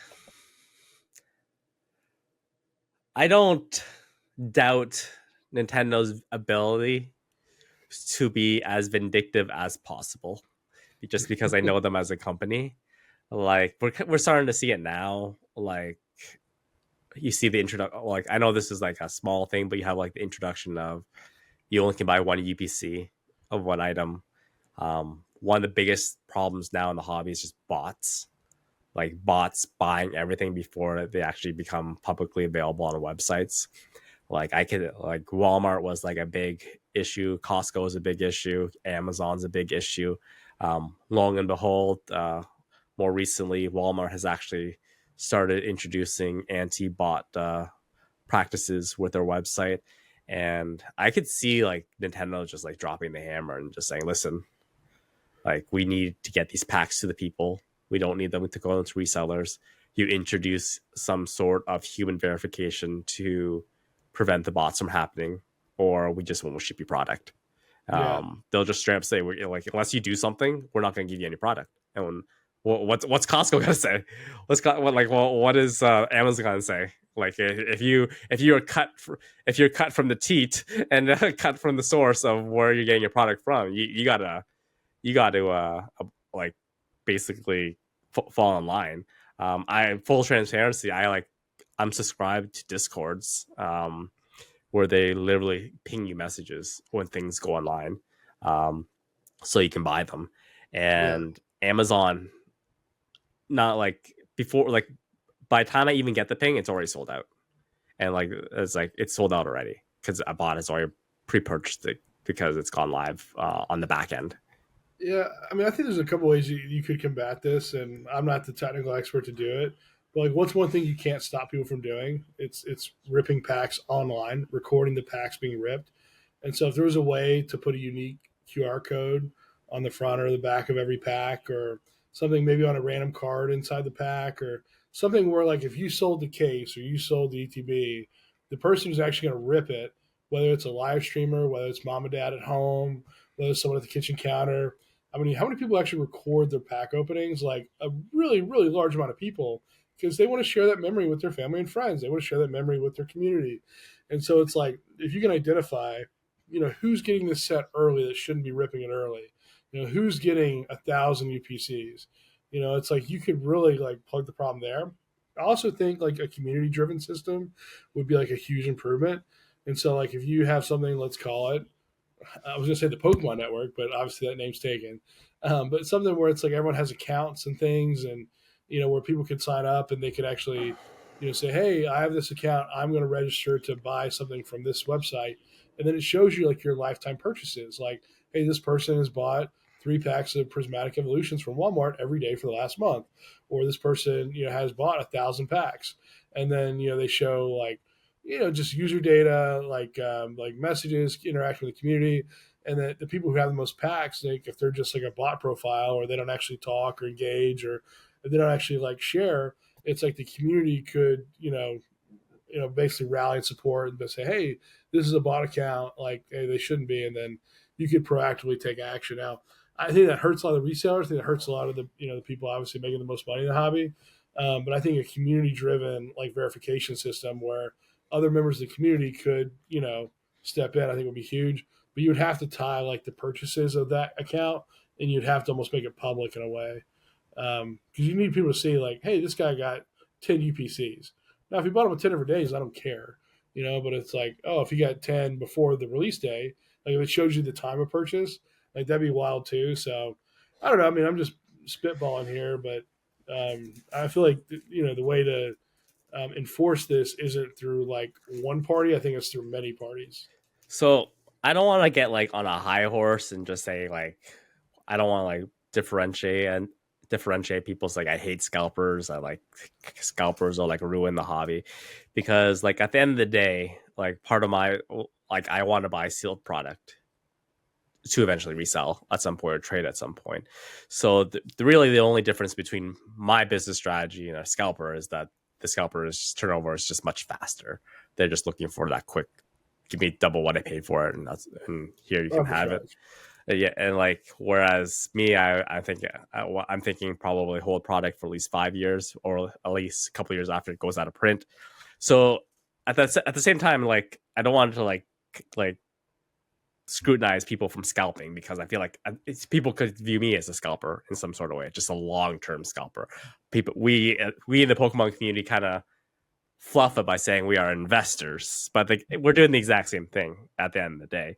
doubt Nintendo's ability to be as vindictive as possible, just because I know them as a company. Like we're starting to see it now. Like you see the introduction. Like I know this is like a small thing, but you have like the introduction of you only can buy one UPC of one item. One of the biggest problems now in the hobby is just bots, like bots buying everything before they actually become publicly available on websites. Like I could like Walmart was like a big issue, Costco is a big issue, Amazon's a big issue. Long and behold, more recently, Walmart has actually started introducing anti-bot practices with their website, and I could see like Nintendo just like dropping the hammer and just saying, "Listen, like we need to get these packs to the people. We don't need them to go into resellers. You introduce some sort of human verification to prevent the bots from happening, or we just won't ship you product." Yeah, They'll just straight up say, "We're like, unless you do something, we're not going to give you any product." And when, what's Costco gonna say? What is Amazon gonna say? Like if you're if you're cut from the teat and cut from the source of where you're getting your product from, you got to like basically fall in line. I full transparency. I'm subscribed to Discords where they literally ping you messages when things go online, so you can buy them. yeah. And Amazon, not like before, like by the time I even get the ping, it's already sold out, and like it's sold out already because a bot has already pre-purchased it because it's gone live on the back end. Yeah, I mean, I think there's a couple ways you could combat this, and I'm not the technical expert to do it. But like, what's one thing you can't stop people from doing? It's ripping packs online, recording the packs being ripped. And so, if there was a way to put a unique QR code on the front or the back of every pack, or something maybe on a random card inside the pack, or something where like if you sold the case or you sold the ETB, the person who's actually going to rip it, whether it's a live streamer, whether it's mom and dad at home, whether it's someone at the kitchen counter, I mean, how many people actually record their pack openings? Like a really, really large amount of people because they want to share that memory with their family and friends. They want to share that memory with their community. And so it's like, if you can identify, who's getting this set early that shouldn't be ripping it early, who's getting 1,000 UPCs, it's like you could really like plug the problem there. I also think like a community driven system would be like a huge improvement. And so like if you have something, let's call it, I was going to say the Pokemon Network, but obviously that name's taken. But something where it's like everyone has accounts and things, and where people could sign up and they could actually, say, "Hey, I have this account. I'm going to register to buy something from this website," and then it shows you like your lifetime purchases. Like, hey, this person has bought 3 packs of Prismatic Evolutions from Walmart every day for the last month, or this person has bought 1,000 packs, and then they show like just user data, like messages, interaction with the community, and the people who have the most packs, like if they're just like a bot profile or they don't actually talk or engage or they don't actually like share, it's like the community could, basically rally and support and say, hey, this is a bot account, like, hey, they shouldn't be, and then you could proactively take action. Now, I think that hurts a lot of the resellers. I think that hurts a lot of the the people obviously making the most money in the hobby. But I think a community driven like verification system where other members of the community could step in, I think would be huge. But you would have to tie like the purchases of that account, and you'd have to almost make it public in a way, because you need people to see like, hey, this guy got 10 UPCs. Now, if he bought them with 10 different days, I don't care, But it's like, oh, if he got 10 before the release day, like if it shows you the time of purchase, like that'd be wild too. So I don't know. I mean, I'm just spitballing here, but I feel like the way to enforce this isn't through like one party. I think it's through many parties. So I don't want to get like on a high horse and just say like I don't want to like differentiate people's like I hate scalpers. I like scalpers or like ruin the hobby, because like at the end of the day, like part of my like I want to buy sealed product to eventually resell at some point or trade at some point. So really the only difference between my business strategy and a scalper is that the scalper's turnover is just much faster. They're just looking for that quick, give me double what I paid for it, and here you can have it. Yeah, and like whereas me, I'm thinking probably hold product for at least 5 years or at least a couple of years after it goes out of print. So at the same time, like I don't want to like scrutinize people from scalping, because I feel like people could view me as a scalper in some sort of way, just a long-term scalper. We in the Pokemon community kind of fluff it by saying we are investors, but we're doing the exact same thing at the end of the day.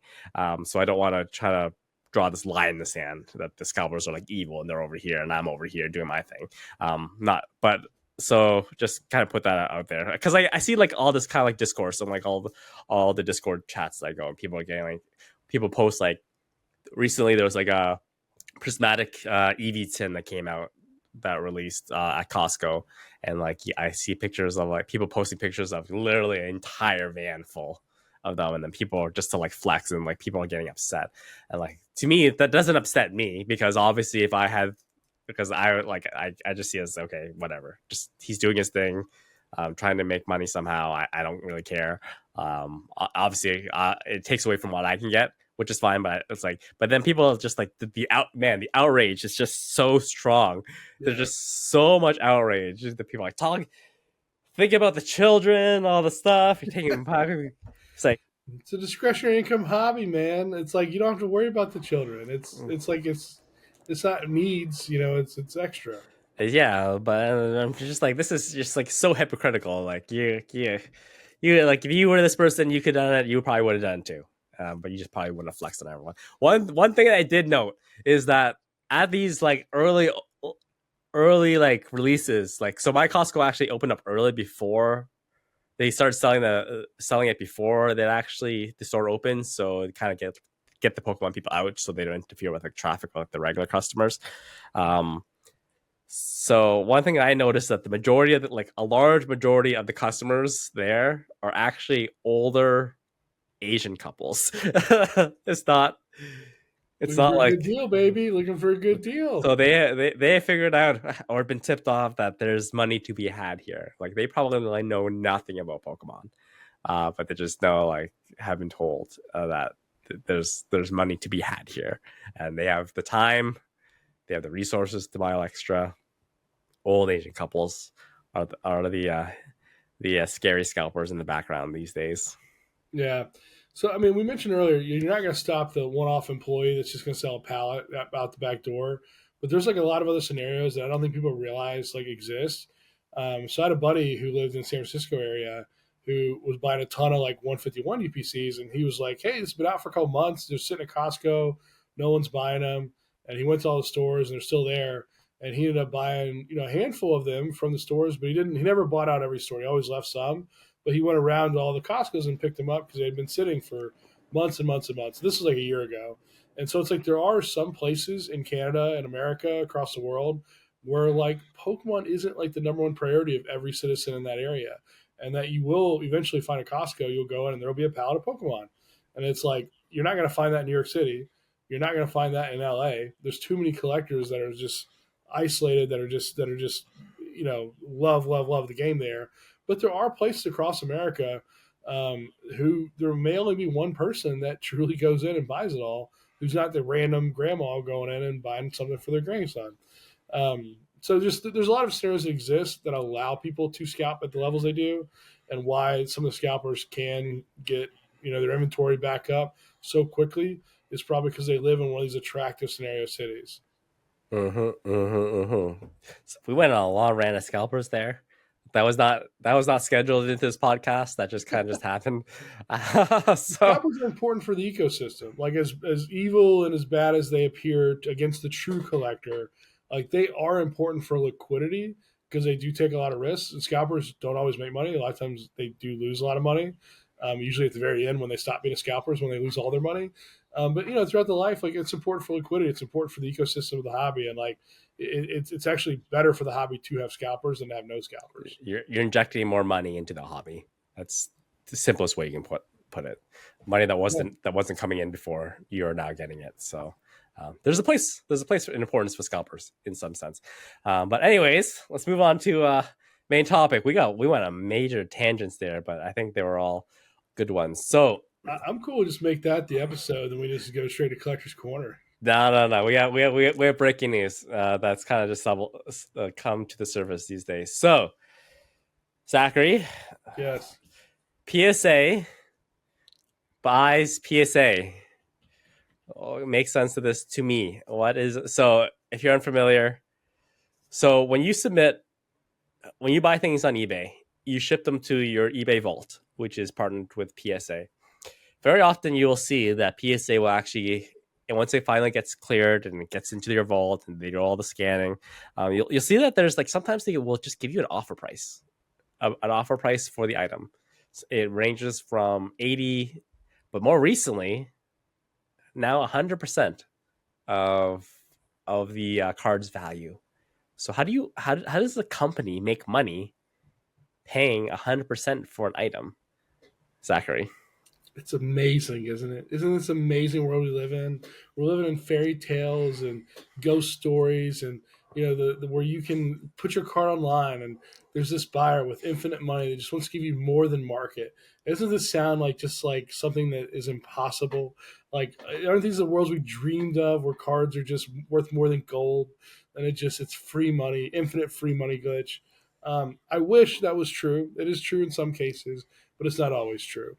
So I don't want to try to draw this line in the sand that the scalpers are like evil and they're over here and I'm over here doing my thing. So just kind of put that out there, because I see like all this kind of like discourse and like all the Discord chats that I go, and people are getting like, people post like recently there was like a prismatic EV tin that came out that released at Costco, and like I see pictures of like people posting pictures of literally an entire van full of them, and then people are just to like flex, and like people are getting upset. And like to me that doesn't upset me, because obviously if I had, because I just see it as okay, whatever, just he's doing his thing, trying to make money somehow. I don't really care. Obviously it takes away from what I can get, which is fine, but it's like, but then people are just like the outrage is just so strong. Yeah. There's just so much outrage. The people are like think about the children, all the stuff you're taking back. It's like it's a discretionary income hobby, man. It's like you don't have to worry about the children. It's like it's not needs, it's extra. Yeah, but I'm just like, this is just like so hypocritical. Like you like if you were this person, you could have done it. You probably would have done it too. But you just probably wouldn't have flexed on everyone. One thing that I did note is that at these like early like releases, like so my Costco actually opened up early before they started selling it before the store opens, so it kind of get the Pokemon people out so they don't interfere with like traffic with like the regular customers. So one thing I noticed that the majority of a large majority of the customers there are actually older Asian couples. It's not like a good deal, baby. Looking for a good deal. So they figured out or been tipped off that there's money to be had here. Like they probably know nothing about Pokemon, but they just know, like, have been told that there's money to be had here, and they have the time, they have the resources to buy extra. Old Asian couples are the scary scalpers in the background these days. Yeah. So, I mean, we mentioned earlier, you're not going to stop the one-off employee that's just going to sell a pallet out the back door. But there's like a lot of other scenarios that I don't think people realize like exist. So I had a buddy who lived in the San Francisco area who was buying a ton of like 151 UPCs, and he was like, "Hey, it's been out for a couple months. They're sitting at Costco. No one's buying them." And he went to all the stores, and they're still there. And he ended up buying, a handful of them from the stores, but he never bought out every store. He always left some. But he went around to all the Costcos and picked them up because they had been sitting for months and months and months. This was like a year ago. And so it's like there are some places in Canada and America, across the world, where like Pokemon isn't like the number one priority of every citizen in that area. And that you will eventually find a Costco, you'll go in and there'll be a pallet of Pokemon. And it's like, you're not going to find that in New York City. You're not going to find that in LA. There's too many collectors that are just isolated, that are just love the game there. But there are places across America who there may only be one person that truly goes in and buys it all, who's not the random grandma going in and buying something for their grandson. So just there's a lot of scenarios that exist that allow people to scalp at the levels they do, and why some of the scalpers can get their inventory back up so quickly is probably because they live in one of these attractive scenario cities. So we went on a long rant of scalpers there. That was not scheduled into this podcast. That just kind of just happened. So Scalpers are important for the ecosystem. Like as evil and as bad as they appear against the true collector, like they are important for liquidity because they do take a lot of risks. And scalpers don't always make money. A lot of times they do lose a lot of money. Usually at the very end when they stop being scalpers, when they lose all their money. But throughout the life, like it's important for liquidity. It's important for the ecosystem of the hobby, and like it's actually better for the hobby to have scalpers than to have no scalpers. you're injecting more money into the hobby. That's the simplest way you can put it. Money that wasn't coming in before, you're now getting it. So there's a place for importance for scalpers in some sense. But anyways, let's move on to main topic. We went on major tangents there, but I think they were all good ones. So I'm cool. Just make that the episode, and we just go straight to Collector's Corner. no. We have breaking news. That's kind of just come to the surface these days. So Zachary, Yes. PSA buys PSA. Oh, it makes sense to this to me. So if you're unfamiliar, so when you buy things on eBay, you ship them to your eBay vault, which is partnered with PSA. Very often you will see that PSA will actually, and once it finally gets cleared and it gets into your vault and they do all the scanning, you'll see that there's like sometimes they will just give you an offer price for the item. It ranges from 80, but more recently, now 100% of the card's value. So how does the company make money paying 100% for an item, Zachary? It's amazing, isn't it? Isn't this amazing world we live in? We're living in fairy tales and ghost stories, and the where you can put your card online, and there's this buyer with infinite money that just wants to give you more than market. Doesn't this sound like just like something that is impossible? Like, aren't these the worlds we dreamed of, where cards are just worth more than gold, and it's free money, infinite free money glitch? I wish that was true. It is true in some cases, but it's not always true.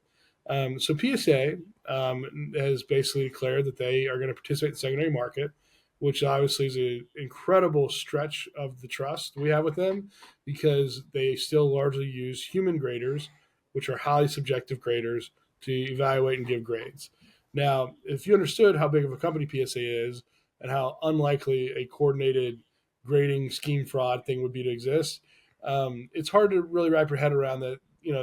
So PSA has basically declared that they are going to participate in the secondary market, which obviously is an incredible stretch of the trust we have with them because they still largely use human graders, which are highly subjective graders, to evaluate and give grades. Now, if you understood how big of a company PSA is and how unlikely a coordinated grading scheme fraud thing would be to exist, it's hard to really wrap your head around that.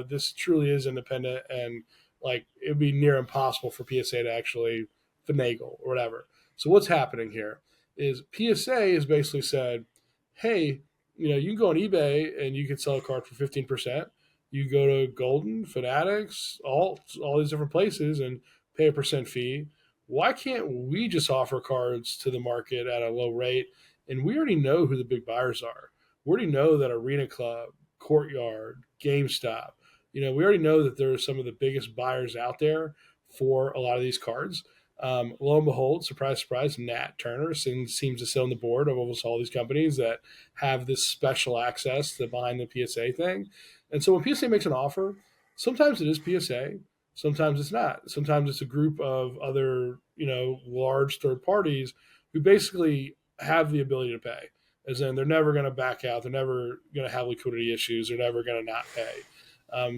This truly is independent, and like it'd be near impossible for PSA to actually finagle or whatever. So what's happening here is PSA has basically said, hey, you can go on eBay and you can sell a card for 15%. You go to Golden, Fanatics, all these different places and pay a percent fee. Why can't we just offer cards to the market at a low rate? And we already know who the big buyers are. We already know that Arena Club, Courtyard, GameStop, we already know that there are some of the biggest buyers out there for a lot of these cards. Lo and behold, surprise, surprise, Nat Turner seems to sit on the board of almost all these companies that have this special access to behind the PSA thing. And so when PSA makes an offer, sometimes it is PSA, sometimes it's not. Sometimes it's a group of other, large third parties who basically have the ability to pay. As in, they're never going to back out. They're never going to have liquidity issues. They're never going to not pay.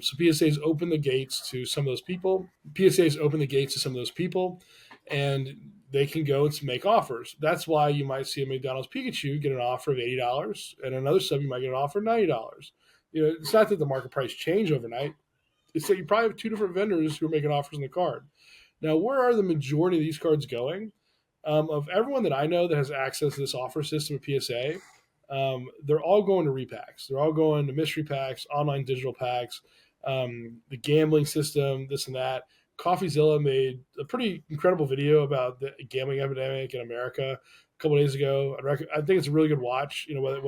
So PSA's opened the gates to some of those people. PSA's opened the gates to some of those people, and they can go and make offers. That's why you might see a McDonald's Pikachu get an offer of $80, and another sub you might get an offer of $90. It's not that the market price changed overnight. It's that you probably have two different vendors who are making offers on the card. Now, where are the majority of these cards going? Of everyone that I know that has access to this offer system at PSA, they're all going to repacks. They're all going to mystery packs, online digital packs, the gambling system, this and that. CoffeeZilla made a pretty incredible video about the gambling epidemic in America a couple of days ago. I think it's a really good watch. Whether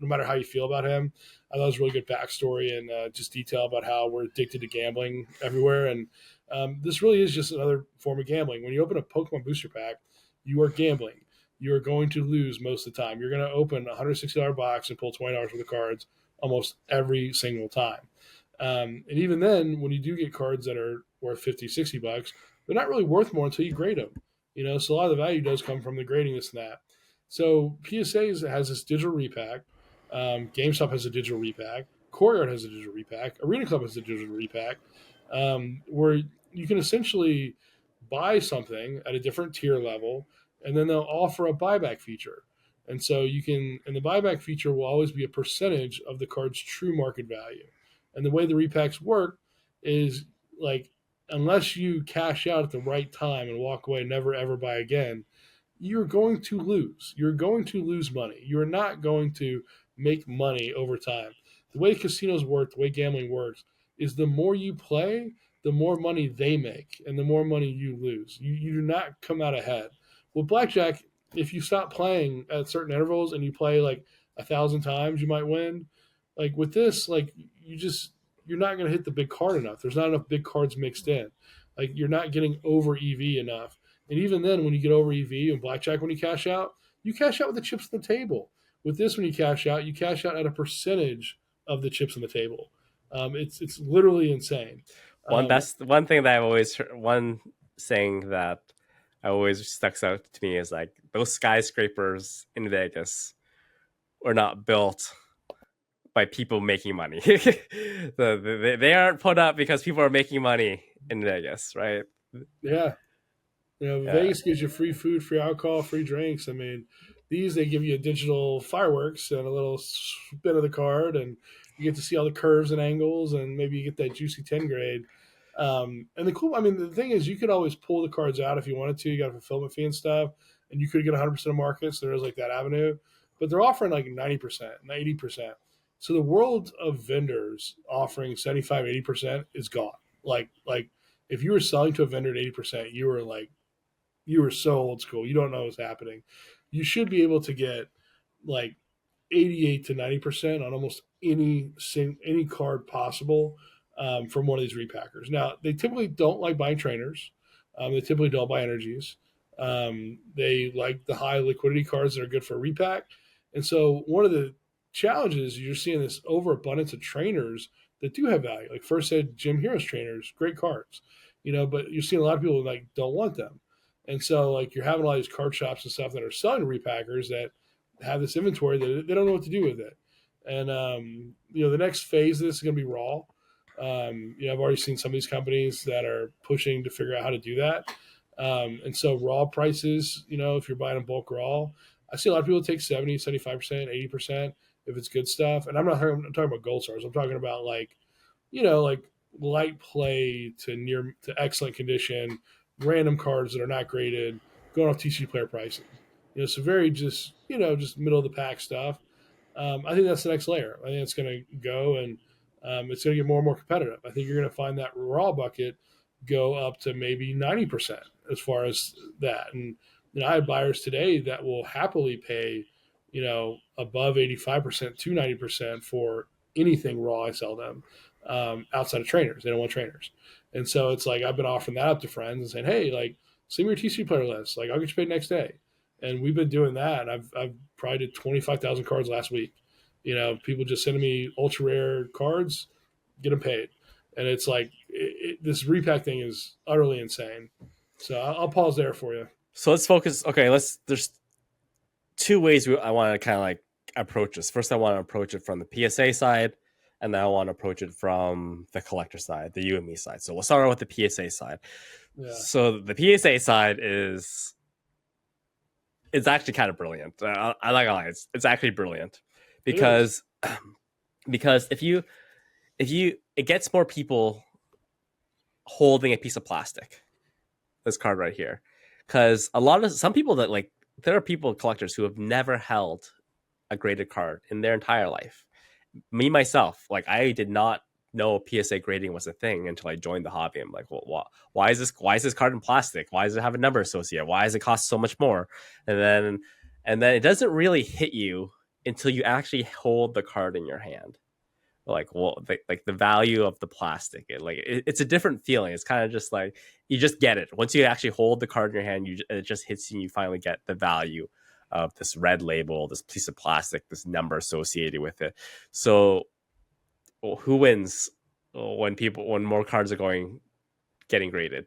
no matter how you feel about him. I thought it was a really good backstory and just detail about how we're addicted to gambling everywhere. And this really is just another form of gambling. When you open a Pokemon booster pack, you are gambling. You are going to lose most of the time. You're going to open a $160 box and pull $20 worth of cards almost every single time. And even then, when you do get cards that are worth 50, $60, they're not really worth more until you grade them. So a lot of the value does come from the grading, this and that. So PSA has this digital repack. GameStop has a digital repack. Courtyard has a digital repack. Arena Club has a digital repack, where you can essentially buy something at a different tier level, and then they'll offer a buyback feature. And so and the buyback feature will always be a percentage of the card's true market value. And the way the repacks work is like, unless you cash out at the right time and walk away, never ever buy again, you're going to lose. You're going to lose money. You're not going to make money over time. The way casinos work, the way gambling works, is the more you play, the more money they make, and the more money you lose. You do not come out ahead. With blackjack, if you stop playing at certain intervals and you play like 1,000 times, you might win. Like with this, like you're not going to hit the big card enough. There's not enough big cards mixed in. Like you're not getting over EV enough. And even then, when you get over EV and blackjack, when you cash out with the chips on the table. With this, when you cash out at a percentage of the chips on the table. It's literally insane. That's one thing that I've always heard, one saying that I always sticks out to me is like those skyscrapers in Vegas were not built by people making money. They aren't put up because people are making money in Vegas, right? Yeah. Vegas gives you free food, free alcohol, free drinks. I mean, they give you a digital fireworks and a little spin of the card, and you get to see all the curves and angles, and maybe you get that juicy 10 grade. And the thing is, you could always pull the cards out if you wanted to. You got a fulfillment fee and stuff, and you could get 100% of markets. So there is like that avenue, but they're offering like 90%, 80%. So the world of vendors offering 75, 80% is gone. Like if you were selling to a vendor at 80%, you were so old school. You don't know what's happening. You should be able to get like 88 to 90% on almost any card possible from one of these repackers. Now, they typically don't like buying trainers. They typically don't buy energies. They like the high liquidity cards that are good for a repack. And so one of the challenges, you're seeing this overabundance of trainers that do have value. Like First Aid Gym Heroes trainers, great cards. But you're seeing a lot of people like don't want them. And so, like, you're having all these card shops and stuff that are selling repackers that have this inventory that they don't know what to do with it. And, the next phase of this is going to be raw. I've already seen some of these companies that are pushing to figure out how to do that. And so raw prices, if you're buying a bulk raw, I see a lot of people take 70, 75%, 80% if it's good stuff. And I'm talking about gold stars. I'm talking about like light play to excellent condition, random cards that are not graded, going off TCG player pricing. So very just middle of the pack stuff. I think that's the next layer. I think it's going to go and it's going to get more and more competitive. I think you're going to find that raw bucket go up to maybe 90% as far as that. And I have buyers today that will happily pay, above 85% to 90% for anything raw I sell them outside of trainers. They don't want trainers. And so it's like I've been offering that up to friends and saying, hey, like, send me your TCG player list. Like, I'll get you paid next day. And we've been doing that. I've probably did 25,000 cards last week. People just sending me ultra rare cards, get them paid. And it's like this repack thing is utterly insane. So I'll pause there for you. So let's focus. Okay, there's two ways I want to kind of like approach this. First, I want to approach it from the PSA side, and then I want to approach it from the collector side, the UME side. So we'll start with the PSA side. Yeah. So the PSA side it's actually kind of brilliant. I like gonna lie, it's actually brilliant because if it gets more people holding a piece of plastic, this card right here, because some people that like there are collectors who have never held a graded card in their entire life. Me myself, like I did not know PSA grading was a thing until I joined the hobby. I'm like, well, why is this card in plastic? Why does it have a number associated? Why does it cost so much more? And then it doesn't really hit you until you actually hold the card in your hand. Like, well, like the value of the plastic, it's a different feeling. It's kind of just like you just get it once you actually hold the card in your hand. It just hits you, and you finally get the value of this red label, this piece of plastic, this number associated with it. So, well, who wins when more cards are getting graded?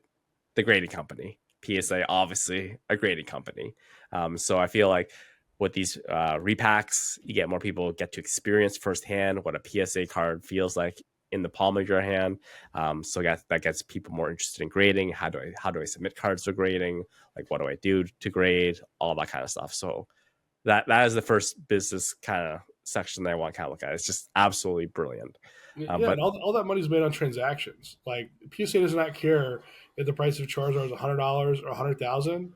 The grading company. PSA, obviously a grading company. So I feel like with these repacks, you get more people get to experience firsthand what a PSA card feels like in the palm of your hand. So that gets people more interested in grading. How do I submit cards for grading? Like, what do I do to grade? All that kind of stuff. So that is the first business kind of section that I want to kind of look at. It's just absolutely brilliant. Yeah, But and all that money's made on transactions. Like PSA does not care if the price of Charizard is $100 or 100,000.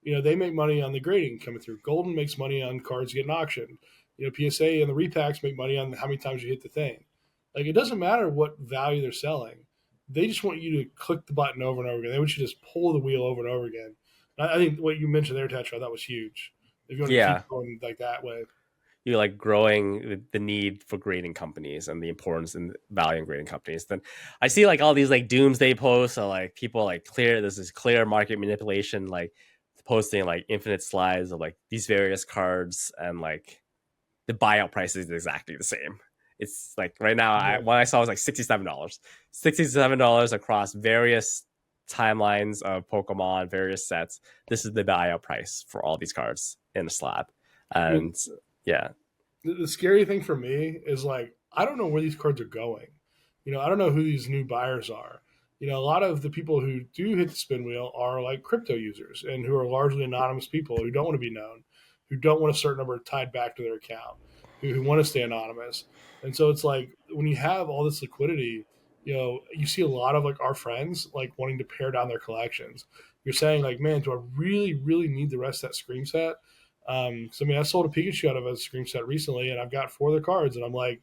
You know, they make money on the grading coming through. Golden makes money on cards getting auctioned. You know, PSA and the repacks make money on how many times you hit the thing. Like it doesn't matter what value they're selling. They just want you to click the button over and over again. They want you to just pull the wheel over and over again. I think what you mentioned there, Tetra, that was huge. If you want to yeah, keep going like that way. you like growing the need for grading companies and the importance and value in grading companies, then I see like all these like doomsday posts or like people like this is clear market manipulation, like posting like infinite slides of like these various cards, and like the buyout price is exactly the same. It's like right now, Yeah. what I saw was like $67 across various timelines of Pokemon, various sets. This is the buyout price for all these cards in a slab. I mean, And yeah, the scary thing for me is like I don't know where these cards are going. You know, I don't know who these new buyers are. You know, a lot of the people who do hit the spin wheel are like crypto users and who are largely anonymous people who don't want to be known, who don't want a certain number tied back to their account, who want to stay anonymous. And so it's like when you have all this liquidity, you know, you see a lot of like our friends like wanting to pare down their collections. You're saying like, man, do I really, really need the rest of that Scream set? So I mean, I sold a Pikachu out of a Scream set recently, and I've got 4 of their cards, and I'm like,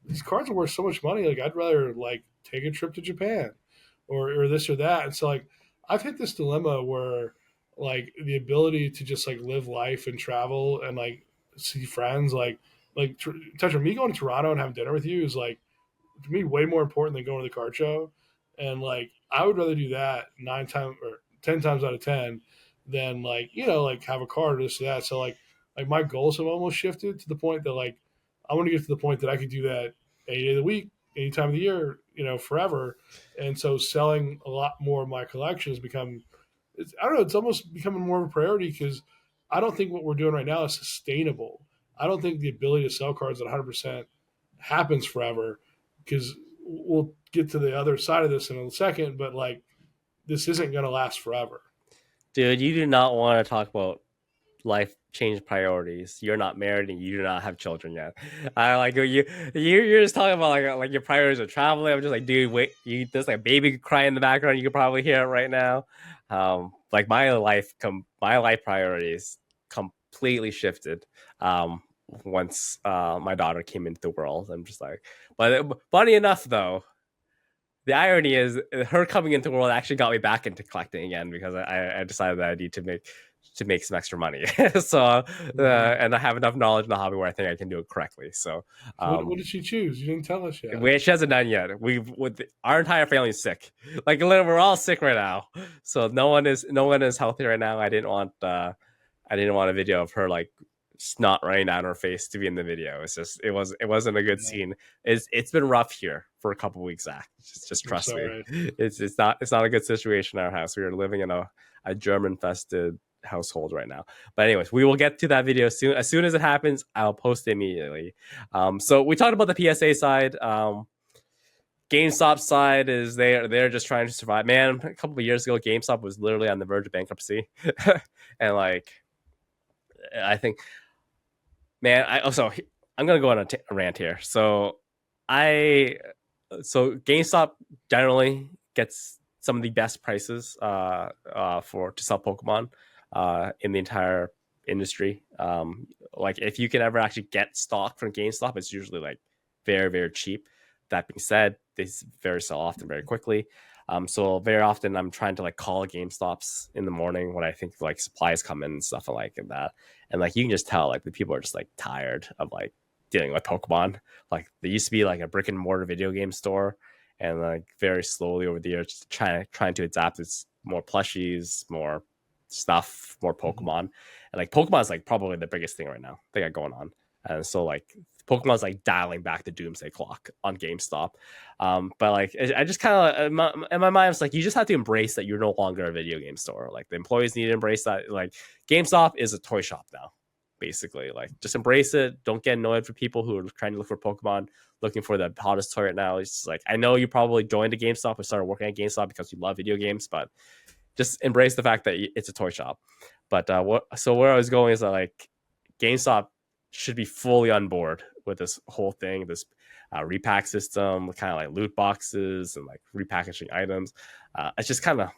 these cards are worth so much money. Like, I'd rather like take a trip to Japan, or this or that. And so like, I've hit this dilemma where like the ability to just like live life and travel and like see friends, touch me going to Toronto and having dinner with you is like to me way more important than going to the card show. And like I would rather do that 9 times or 10 times out of 10 than like like have a card or this or that. So like my goals have almost shifted to the point that like I want to get to the point that I could do that any day of the week, any time of the year, forever. And so selling a lot more of my collection has become I don't know, it's almost becoming more of a priority because I don't think what we're doing right now is sustainable. I don't think the ability to sell cards at 100% happens forever because we'll get to the other side of this in a second, but like this isn't going to last forever. dude, you do not want to talk about life change priorities. You're not married and you do not have children yet. I like you're just talking about like your priorities are traveling. I'm just like, dude, wait, there's like a baby crying in the background. You can probably hear it right now. Like my life priorities completely shifted. Once my daughter came into the world. I'm just like, but funny enough though, the irony is her coming into the world actually got me back into collecting again because I decided that I need to make some extra money. So and I have enough knowledge in the hobby where I think I can do it correctly. So So what did she choose? You didn't tell us yet. she hasn't done yet. Our entire family is sick. Like literally, we're all sick right now. So no one is healthy right now. I didn't want a video of her like snot running down her face to be in the video. It wasn't a good Yeah. scene. It's been rough here for a couple weeks, Zach. Just I'm trust me. sorry. It's not a good situation in our house. We are living in a germ infested household right now. But anyways, we will get to that video soon. As soon as it happens, I'll post it immediately. So we talked about the PSA side. GameStop side is they're just trying to survive. Man, a couple of years ago, GameStop was literally on the verge of bankruptcy, and I think, man, I'm gonna go on a rant here. So GameStop generally gets some of the best prices for to sell Pokemon in the entire industry. Like if you can ever actually get stock from GameStop, it's usually like very very cheap. That being said, they very sell often very quickly. So very often I'm trying to like call GameStops in the morning when I think like supplies come in and stuff like that. And like you can just tell like the people are just like tired of like dealing with Pokemon. Like there used to be like a brick and mortar video game store, and like very slowly over the years just trying to adapt its more plushies, more stuff, more Mhm. Pokemon. And like Pokemon is like probably the biggest thing right now they got going on. And so like Pokemon's like dialing back the doomsday clock on GameStop. But like I just kind of in my mind, it's like you just have to embrace that you're no longer a video game store. Like the employees need to embrace that. Like GameStop is a toy shop now, basically. Like just embrace it. Don't get annoyed for people who are trying to look for Pokemon, looking for the hottest toy right now. It's just like I know you probably joined a GameStop or started working at GameStop because you love video games, but just embrace the fact that it's a toy shop. But where I was going is that like GameStop should be fully on board with this whole thing, this repack system, kind of like loot boxes and like repackaging items. It's just kind of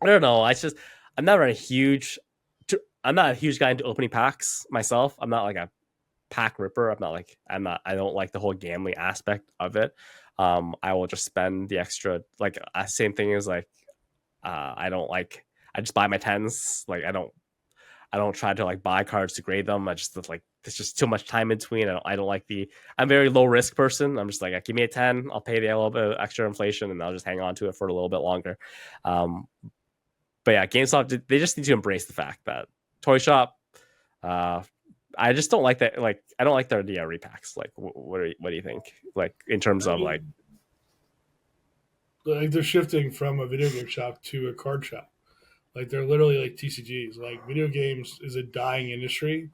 I don't know. I just I'm not a huge I'm not a huge guy into opening packs myself. I'm not like a pack ripper. I don't like the whole gambling aspect of it. I will just spend the extra like same thing as like I don't like I just buy my tens. Like I don't try to like buy cards to grade them. I just like there's just too much time in between. I don't like the I'm a very low risk person. I'm just like give me a 10, I'll pay the little bit of extra inflation and I'll just hang on to it for a little bit longer. Um, but yeah, GameStop they just need to embrace the fact that toy shop. Uh, I just don't like that. Like I don't like their repacks. Like what do you think? Like in terms I of like mean, like they're shifting from a video game shop to a card shop. Like they're literally like TCGs. Like video games is a dying industry.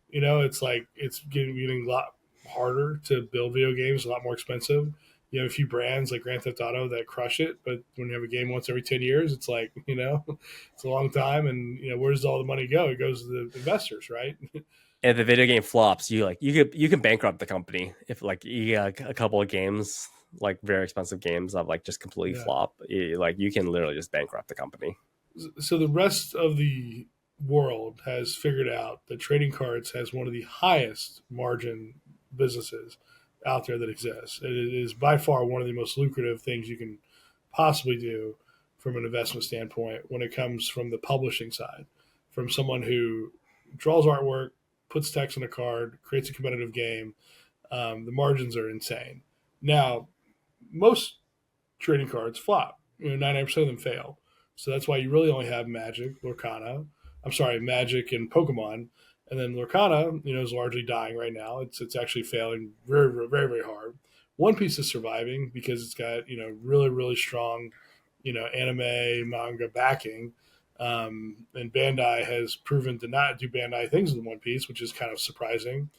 You know, it's like it's getting a lot harder to build video games, a lot more expensive. You have a few brands like Grand Theft Auto that crush it, but when you have a game once every 10 years, it's like it's a long time, and where does all the money go? It goes to the investors, right? if the video game flops, you can bankrupt the company if like you get a couple of games like very expensive games of like just completely Yeah. flop. Like you can literally just bankrupt the company. So the rest of the world has figured out that trading cards has one of the highest margin businesses out there that exists. It is by far one of the most lucrative things you can possibly do from an investment standpoint when it comes from the publishing side, from someone who draws artwork, puts text on a card, creates a competitive game. The margins are insane. Now, most trading cards flop. 99% of them fail. So that's why you really only have Magic, Lorcana. I'm sorry, Magic and Pokemon, and then Lorcana, is largely dying right now. It's actually failing very, very, very, very hard. One Piece is surviving because it's got really, really strong, anime manga backing. And Bandai has proven to not do Bandai things with One Piece, which is kind of surprising.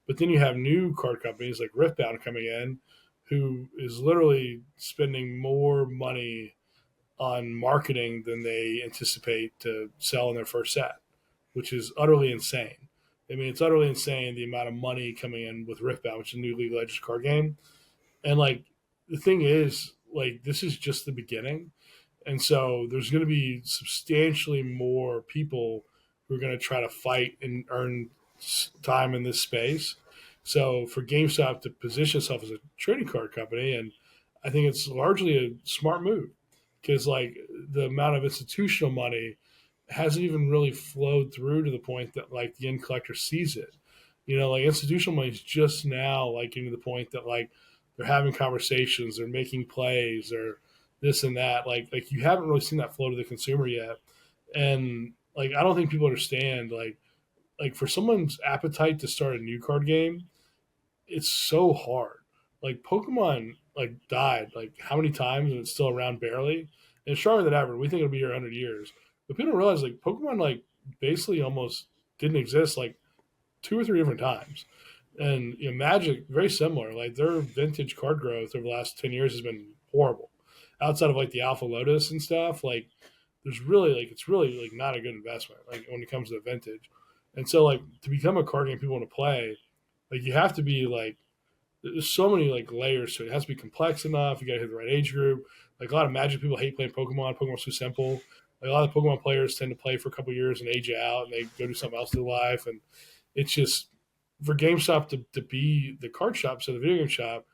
But then you have new card companies like Riftbound coming in, who is literally spending more money on marketing than they anticipate to sell in their first set, which is utterly insane. I mean, it's utterly insane the amount of money coming in with Riftbound, which is a new League of Legends card game. And like the thing is, like this is just the beginning, and so there's going to be substantially more people who are going to try to fight and earn time in this space. So for GameStop to position itself as a trading card company, and I think it's largely a smart move because like the amount of institutional money hasn't even really flowed through to the point that like the end collector sees it. Like institutional money is just now like getting to the point that like they're having conversations, they're making plays, or this and that. Like you haven't really seen that flow to the consumer yet, and like I don't think people understand like for someone's appetite to start a new card game, it's so hard. Like Pokemon like died like how many times and it's still around barely, and it's stronger than ever. We think it'll be here 100 years, but people don't realize like Pokemon like basically almost didn't exist like two or three different times. And Magic, very similar. Like their vintage card growth over the last 10 years has been horrible. Outside of like the Alpha Lotus and stuff, like there's really like it's really like not a good investment. Like when it comes to vintage, and so like to become a card game people want to play, like you have to be like there's so many like layers to it. It has to be complex enough. You got to hit the right age group. Like a lot of Magic people hate playing Pokemon. Pokemon's too simple. Like a lot of Pokemon players tend to play for a couple years and age out, and they go do something else in their life. And it's just for GameStop to be the card shop, so the video game shop,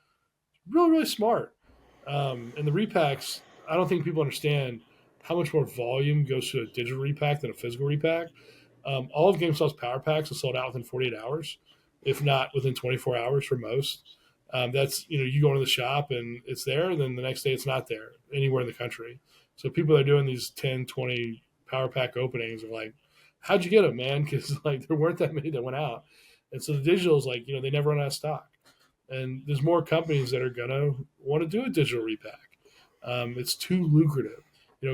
really really smart. And the repacks, I don't think people understand how much more volume goes to a digital repack than a physical repack. All of GameStop's power packs are sold out within 48 hours, if not within 24 hours for most. That's, you go into the shop and it's there, and then the next day it's not there anywhere in the country. So people that are doing these 10, 20 power pack openings are like, how'd you get them, man? Because like there weren't that many that went out. And so the digital is like, they never run out of stock. And there's more companies that are going to want to do a digital repack. It's too lucrative.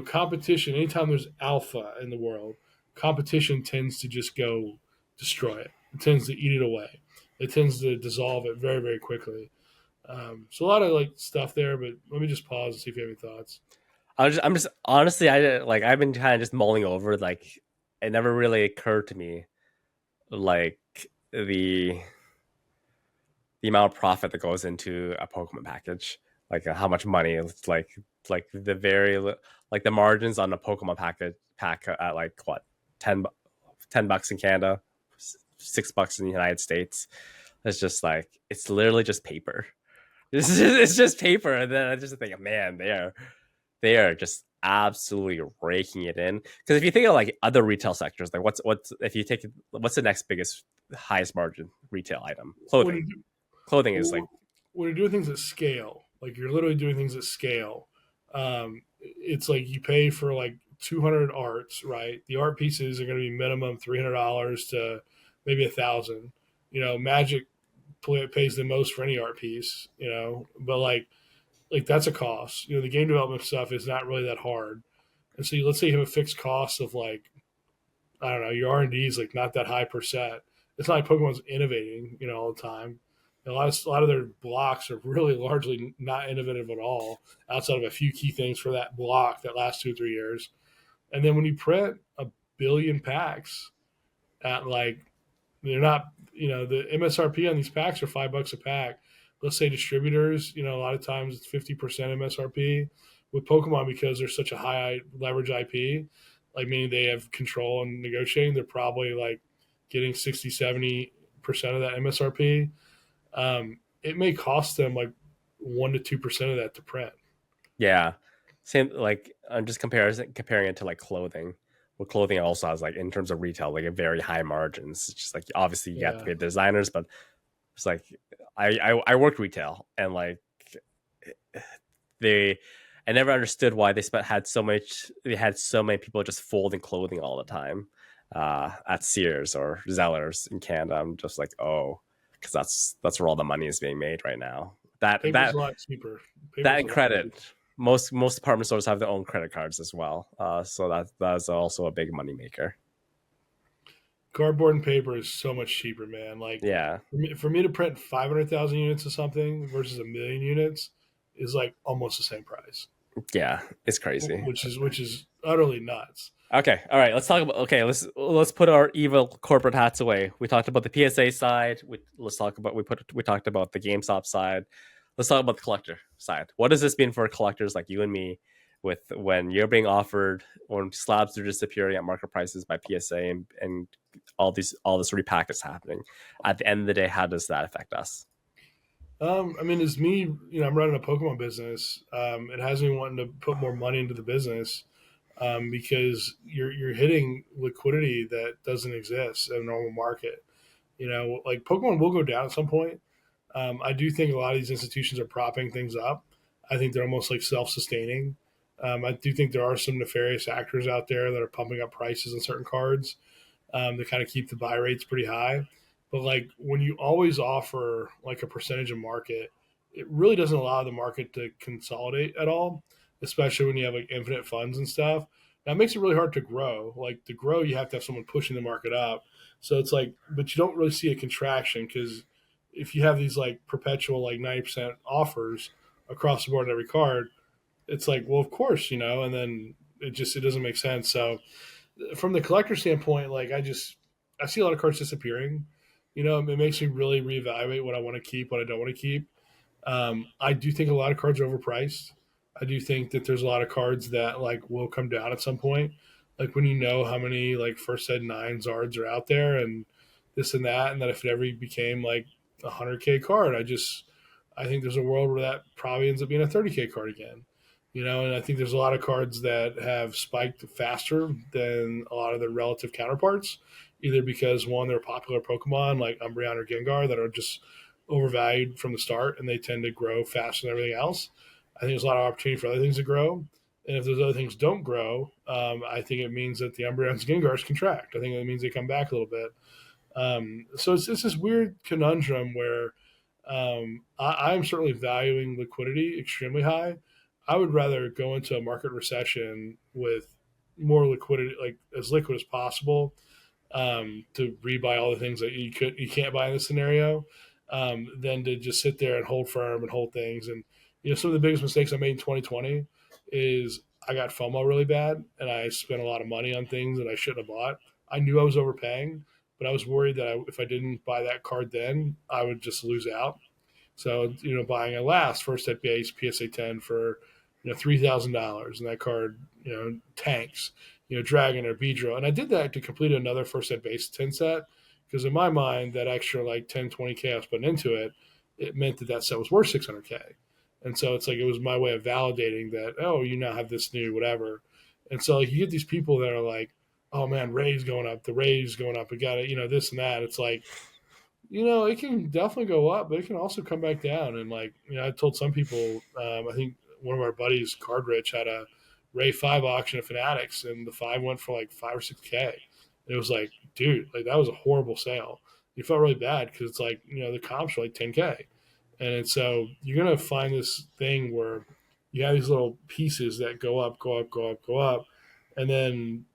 Competition, anytime there's alpha in the world, competition tends to just go destroy it. It tends to eat it away. It tends to dissolve it very, very quickly. So a lot of like stuff there, but let me just pause and see if you have any thoughts. I'm just honestly, I've been kind of just mulling over, like, it never really occurred to me, like, the the amount of profit that goes into a Pokemon package, like how much money, it's like the like the margins on a Pokemon pack at like what 10 $10 in Canada, $6 in the United States. It's just like it's literally just paper. It's just paper, and then I just think, man, they are just absolutely raking it in. Because if you think of like other retail sectors, like what's the next biggest highest margin retail item? When Clothing. you Clothing is like do, when you're doing things at scale, like you're literally doing things at scale, it's like you pay for like 200 arts, right? The art pieces are going to be minimum $300 to maybe 1,000. Magic pays the most for any art piece, but like that's a cost. The game development stuff is not really that hard, and so let's say you have a fixed cost of like, I don't know, your R&D is like not that high per set. It's not like Pokemon's innovating, all the time. A lot of their blocks are really largely not innovative at all, outside of a few key things for that block that lasts 2 or 3 years. And then when you print a billion packs at like, they're not, the MSRP on these packs are $5 a pack. Let's say distributors, a lot of times it's 50% MSRP. With Pokemon, because they're such a high leverage IP, like meaning they have control and negotiating, they're probably like getting 60, 70% of that MSRP. It may cost them like 1 to 2% of that to print. yeah, same. Like I'm just comparing it to like clothing. Well, clothing also has like in terms of retail like a very high margins. It's just like obviously you have to Yeah. pay designers, but it's like I worked retail and like they I never understood why they had so many people just folding clothing all the time at Sears or Zellers in Canada. I'm just like, oh, because that's where all the money is being made right now. That Paper's that a lot cheaper. that Paper's a and lot credit. cheaper. Most department stores have their own credit cards as well. So that's also a big money maker. Cardboard and paper is so much cheaper, man. Like Yeah, for me to print 500,000 units of something versus a million units is like almost the same price, yeah, it's crazy. which is utterly nuts. Okay, all right. Let's talk about. Okay, let's put our evil corporate hats away. We talked about the PSA side. Let's talk about we talked about the GameStop side. Let's talk about the collector side. What does this mean for collectors like you and me, with when you're being offered when slabs are disappearing at market prices by PSA and all this repack is happening? At the end of the day, how does that affect us? I mean, as me, I'm running a Pokemon business. It has me wanting to put more money into the business, because you're hitting liquidity that doesn't exist in a normal market. Like Pokemon will go down at some point. I do think a lot of these institutions are propping things up. I think they're almost like self-sustaining. I do think there are some nefarious actors out there that are pumping up prices on certain cards, to kind of keep the buy rates pretty high. But like when you always offer like a percentage of market, it really doesn't allow the market to consolidate at all, especially when you have like infinite funds and stuff. That makes it really hard to grow. Like to grow, you have to have someone pushing the market up. So it's like, but you don't really see a contraction because if you have these like perpetual like 90% offers across the board on every card, it's like, well, of course, and then it doesn't make sense. So from the collector standpoint, like I see a lot of cards disappearing. It makes me really reevaluate what I want to keep, what I don't want to keep. I do think a lot of cards are overpriced. I do think that there's a lot of cards that like will come down at some point. Like when you know how many like first ed nine Zards are out there and this and that, and that if it ever became like a 100K card, I think there's a world where that probably ends up being a 30K card again. And I think there's a lot of cards that have spiked faster than a lot of their relative counterparts, either because one, they're popular Pokemon like Umbreon or Gengar that are just overvalued from the start and they tend to grow faster than everything else. I think there's a lot of opportunity for other things to grow. And if those other things don't grow, I think it means that the Umbreons and Gengars contract. I think it means they come back a little bit. So it's this weird conundrum where I'm certainly valuing liquidity extremely high. I would rather go into a market recession with more liquidity, like as liquid as possible, to rebuy all the things that you can't buy in this scenario, than to just sit there and hold firm and hold things. And some of the biggest mistakes I made in 2020 is I got FOMO really bad, and I spent a lot of money on things that I shouldn't have bought. I knew I was overpaying, but I was worried that if I didn't buy that card then, I would just lose out. So, buying a last first set base PSA 10 for, $3,000, and that card, tanks, Dragon or Beedrill. And I did that to complete another first set base 10 set because in my mind, that extra like 10, 20K I was putting into it, it meant that that set was worth 600K. And so it's like it was my way of validating that, oh, you now have this new whatever. And so like you get these people that are like, oh man, Ray's going up, the Ray's going up, we got it, this and that. It's like, it can definitely go up, but it can also come back down. And like, I told some people, I think one of our buddies, Card Rich, had a Ray 5 auction at Fanatics, and the 5 went for like 5 or 6K. And it was like, dude, like that was a horrible sale. You felt really bad because it's like, the comps are like 10K. And so you're going to find this thing where you have these little pieces that go up, go up, go up, go up. And then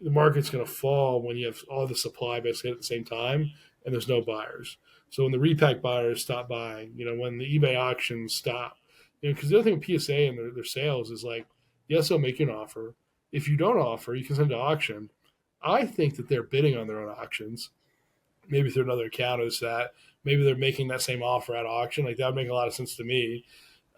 the market's going to fall when you have all the supply basically at the same time and there's no buyers. So when the repack buyers stop buying, when the eBay auctions stop, because the other thing with PSA and their sales is like, yes, they'll make you an offer. If you don't offer, you can send to auction. I think that they're bidding on their own auctions, maybe through another account or that. Maybe they're making that same offer at auction. Like that would make a lot of sense to me.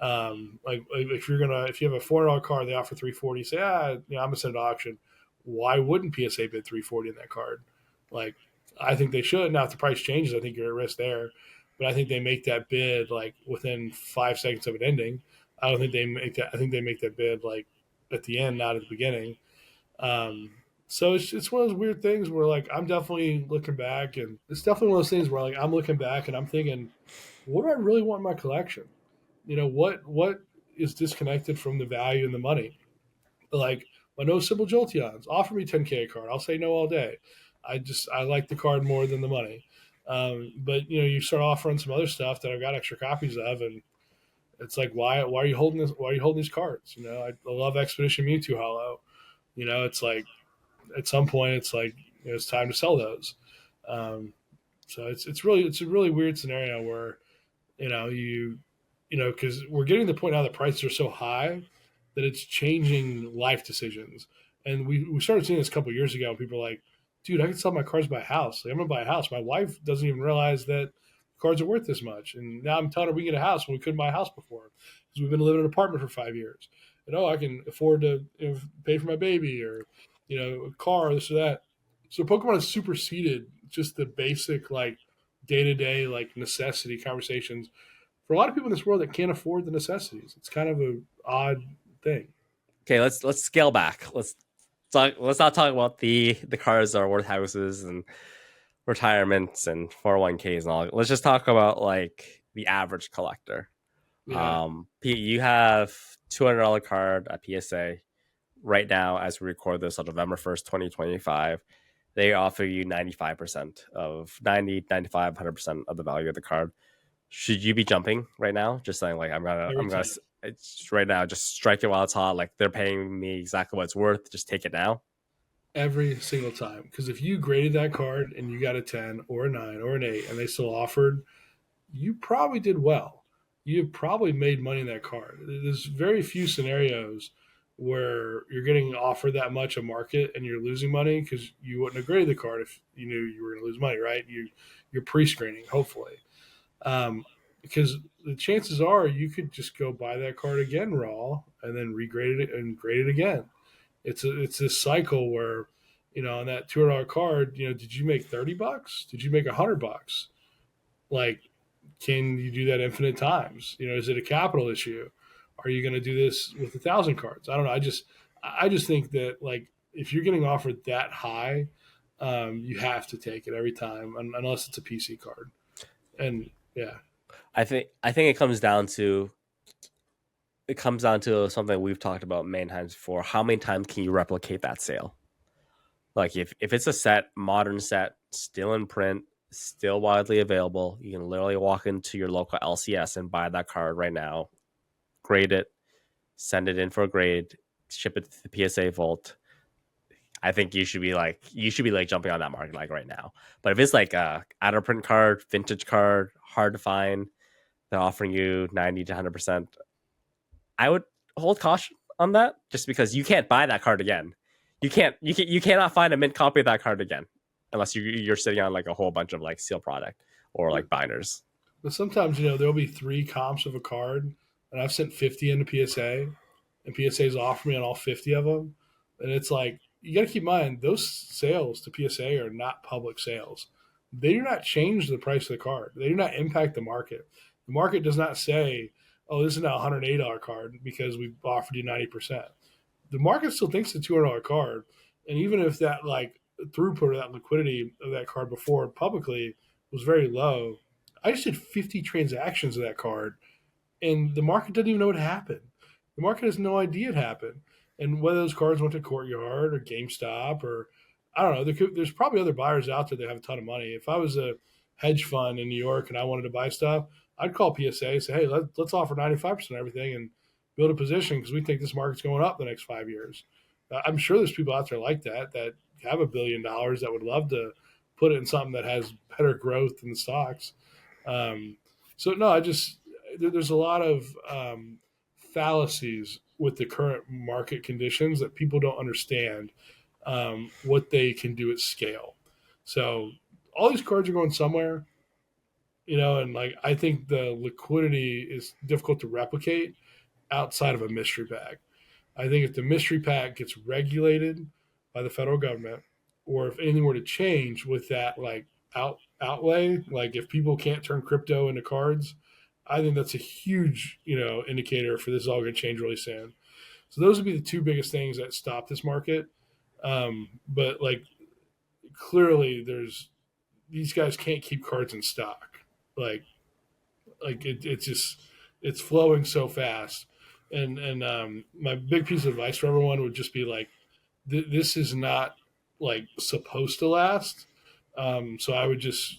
Like if you have a $400 card, they offer 340. Say, I'm gonna send it to auction. Why wouldn't PSA bid 340 in that card? Like, I think they should. Now, if the price changes, I think you're at risk there. But I think they make that bid like within 5 seconds of it ending. I don't think they make that. I think they make that bid like at the end, not at the beginning. Um, so it's one of those weird things where like I'm definitely looking back, and it's definitely one of those things where like I'm looking back and I'm thinking, what do I really want in my collection? What is disconnected from the value and the money? Like my no simple Jolteons, offer me 10K a card. I'll say no all day. I like the card more than the money. But you start offering some other stuff that I've got extra copies of, and it's like why are you holding this? Why are you holding these cards? I love Expedition Mewtwo Hollow. It's like at some point it's like it's time to sell those. Um, so it's a really weird scenario where because we're getting to the point now that prices are so high that it's changing life decisions. And we started seeing this a couple of years ago. And people are like, dude, I can sell my cars by a house. Like, I'm going to buy a house. My wife doesn't even realize that cars are worth this much. And now I'm telling her we can get a house when we couldn't buy a house before because we've been living in an apartment for 5 years. And, I can afford to pay for my baby or, a car, this or that. So Pokemon has superseded just the basic, like, day to day, like, necessity conversations for a lot of people in this world that can't afford the necessities. It's kind of a odd thing. Okay, let's scale back. Let's not talk about the cars that are worth houses and retirements and 401ks and all. Let's just talk about like the average collector. Yeah. You have $200 card at PSA right now as we record this on November 1st, 2025. They offer you 95% of 95, 100% of the value of the card. Should you be jumping right now? Just saying, like, I'm gonna, it's right now, just strike it while it's hot. Like, they're paying me exactly what it's worth. Just take it now. Every single time. Because if you graded that card and you got a 10 or a 9 or an 8 and they still offered, you probably did well. You probably made money in that card. There's very few scenarios where you're getting offered that much a market and you're losing money because you wouldn't have graded the card if you knew you were going to lose money, right? You're pre-screening, hopefully. Because the chances are you could just go buy that card again raw and then regrade it and grade it again. It's this cycle where on that $200 card, did you make $30? Did you make $100? Like, can you do that infinite times? Is it a capital issue? Are you going to do this with 1,000 cards? I don't know. I just think that like if you're getting offered that high, you have to take it every time, unless it's a PC card. And yeah, I think it comes down to something we've talked about many times before. How many times can you replicate that sale? Like if it's a set, modern set, still in print, still widely available, you can literally walk into your local LCS and buy that card right now, grade it, send it in for a grade, ship it to the PSA vault. I think you should be like jumping on that market like right now. But if it's like a out of print card, vintage card, hard to find, they're offering you 90 to 100%. I would hold caution on that just because you can't buy that card again. You cannot find a mint copy of that card again unless you're sitting on like a whole bunch of like seal product or like binders. but sometimes there'll be three comps of a card, and I've sent 50 into PSA, and PSA's offered me on all 50 of them, and it's like you got to keep in mind those sales to PSA are not public sales. They do not change the price of the card. They do not impact the market. The market does not say, "Oh, this is now a $108 card because we offered you 90%." The market still thinks it's a $200 card, and even if that like throughput or that liquidity of that card before publicly was very low, I just did 50 transactions of that card, and the market doesn't even know what happened. The market has no idea it happened, and whether those cards went to Courtyard or GameStop or I don't know. There's probably other buyers out there that have a ton of money. If I was a hedge fund in New York and I wanted to buy stuff, I'd call PSA and say, "Hey, let's offer 95% of everything and build a position because we think this market's going up the next 5 years." I'm sure there's people out there like that have $1 billion that would love to put it in something that has better growth than the stocks. So no, there's a lot of fallacies with the current market conditions that people don't understand what they can do at scale. So all these cards are going somewhere, and like I think the liquidity is difficult to replicate outside of a mystery pack. I think if the mystery pack gets regulated by the federal government, or if anything were to change with that like outlay, like if people can't turn crypto into cards, I think that's a huge indicator for this is all going to change really soon. So those would be the two biggest things that stop this market. But like clearly, there's these guys can't keep cards in stock. Like it's flowing so fast. And my big piece of advice for everyone would just be like, this is not like supposed to last. So I would just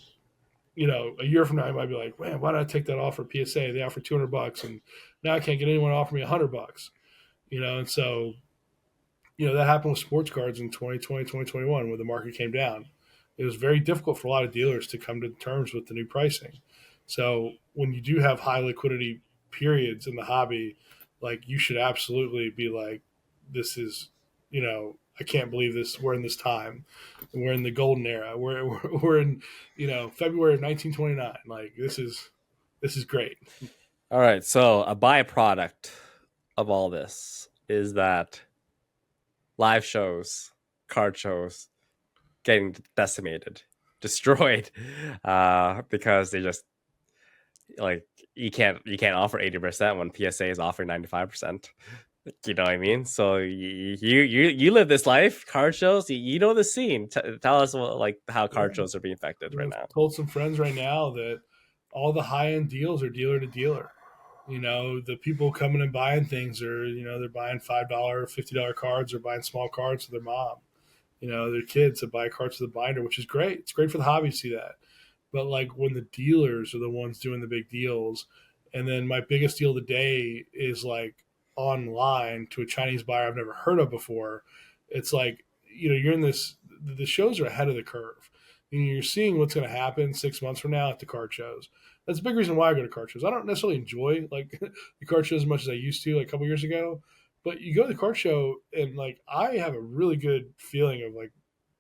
a year from now, I might be like, man, why did I take that offer PSA? They offered $200, and now I can't get anyone to offer me $100. And so that happened with sports cards in 2020, 2021, where the market came down. It was very difficult for a lot of dealers to come to terms with the new pricing. So when you do have high liquidity periods in the hobby, like you should absolutely be like, this is, I can't believe this. We're in this time. We're in the golden era. We're in, February of 1929. Like this is great. All right, so a byproduct of all this is that live shows, card shows, getting decimated, destroyed, because they just like you can't offer 80% when PSA is offering 95%. You know what I mean? So you live this life, card shows. You know the scene. Tell us how card shows are being affected right now. I've told some friends right now that all the high end deals are dealer to dealer. The people coming and buying things are, they're buying $5, $50 cards or buying small cards for their mom. Their kids that buy cards for the binder, which is great. It's great for the hobby to see that. But like when the dealers are the ones doing the big deals, and then my biggest deal today is like online to a Chinese buyer I've never heard of before. It's like, you're in this, the shows are ahead of the curve. You're seeing what's going to happen 6 months from now at the card shows. That's a big reason why I go to card shows. I don't necessarily enjoy like the card shows as much as I used to like a couple years ago, but you go to the card show and like I have a really good feeling of like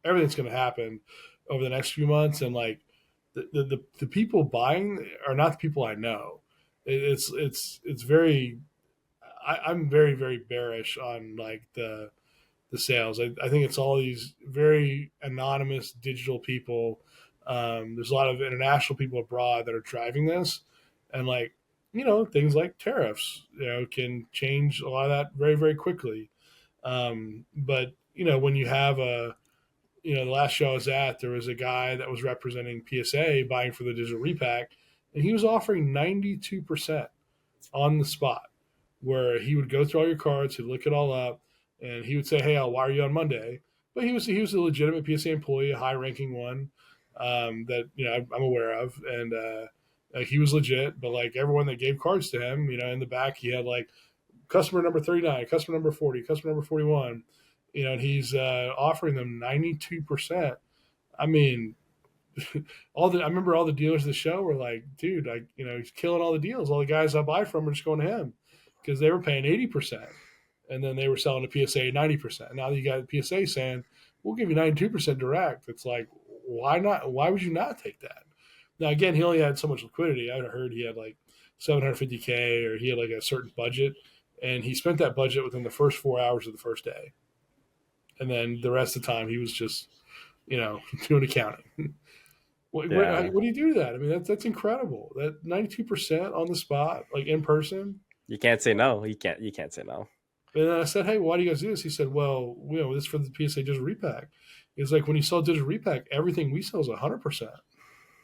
everything's going to happen over the next few months, and like the people buying are not the people I know. It's very. I'm very very bearish on like the sales. I think it's all these very anonymous digital people. There's a lot of international people abroad that are driving this, and like things like tariffs, can change a lot of that very, very quickly. But when you have the last show I was at, there was a guy that was representing PSA buying for the digital repack, and he was offering 92% on the spot, where he would go through all your cards, he'd look it all up, and he would say, "Hey, I'll wire you on Monday." But he was a legitimate PSA employee, a high ranking one, that I'm aware of, and he was legit. But like everyone that gave cards to him, in the back he had like customer number 39, customer number 40, customer number 41, and he's offering them 92%. I mean, I remember all the dealers of the show were like, dude, he's killing all the deals. All the guys I buy from are just going to him because they were paying 80%. And then they were selling to PSA 90%. Now you got PSA saying, we'll give you 92% direct. It's like, why not? Why would you not take that? Now, again, he only had so much liquidity. I heard he had like 750K, or he had like a certain budget. And he spent that budget within the first 4 hours of the first day. And then the rest of the time he was just, doing accounting. What Yeah. do you do to that? I mean, that's incredible. That 92% on the spot, like in person. You can't say no. You can't say no. And then I said, "Hey, why do you guys do this?" He said, "Well, this is for the PSA digital repack." It's like when you sell digital repack, everything we sell is 100%.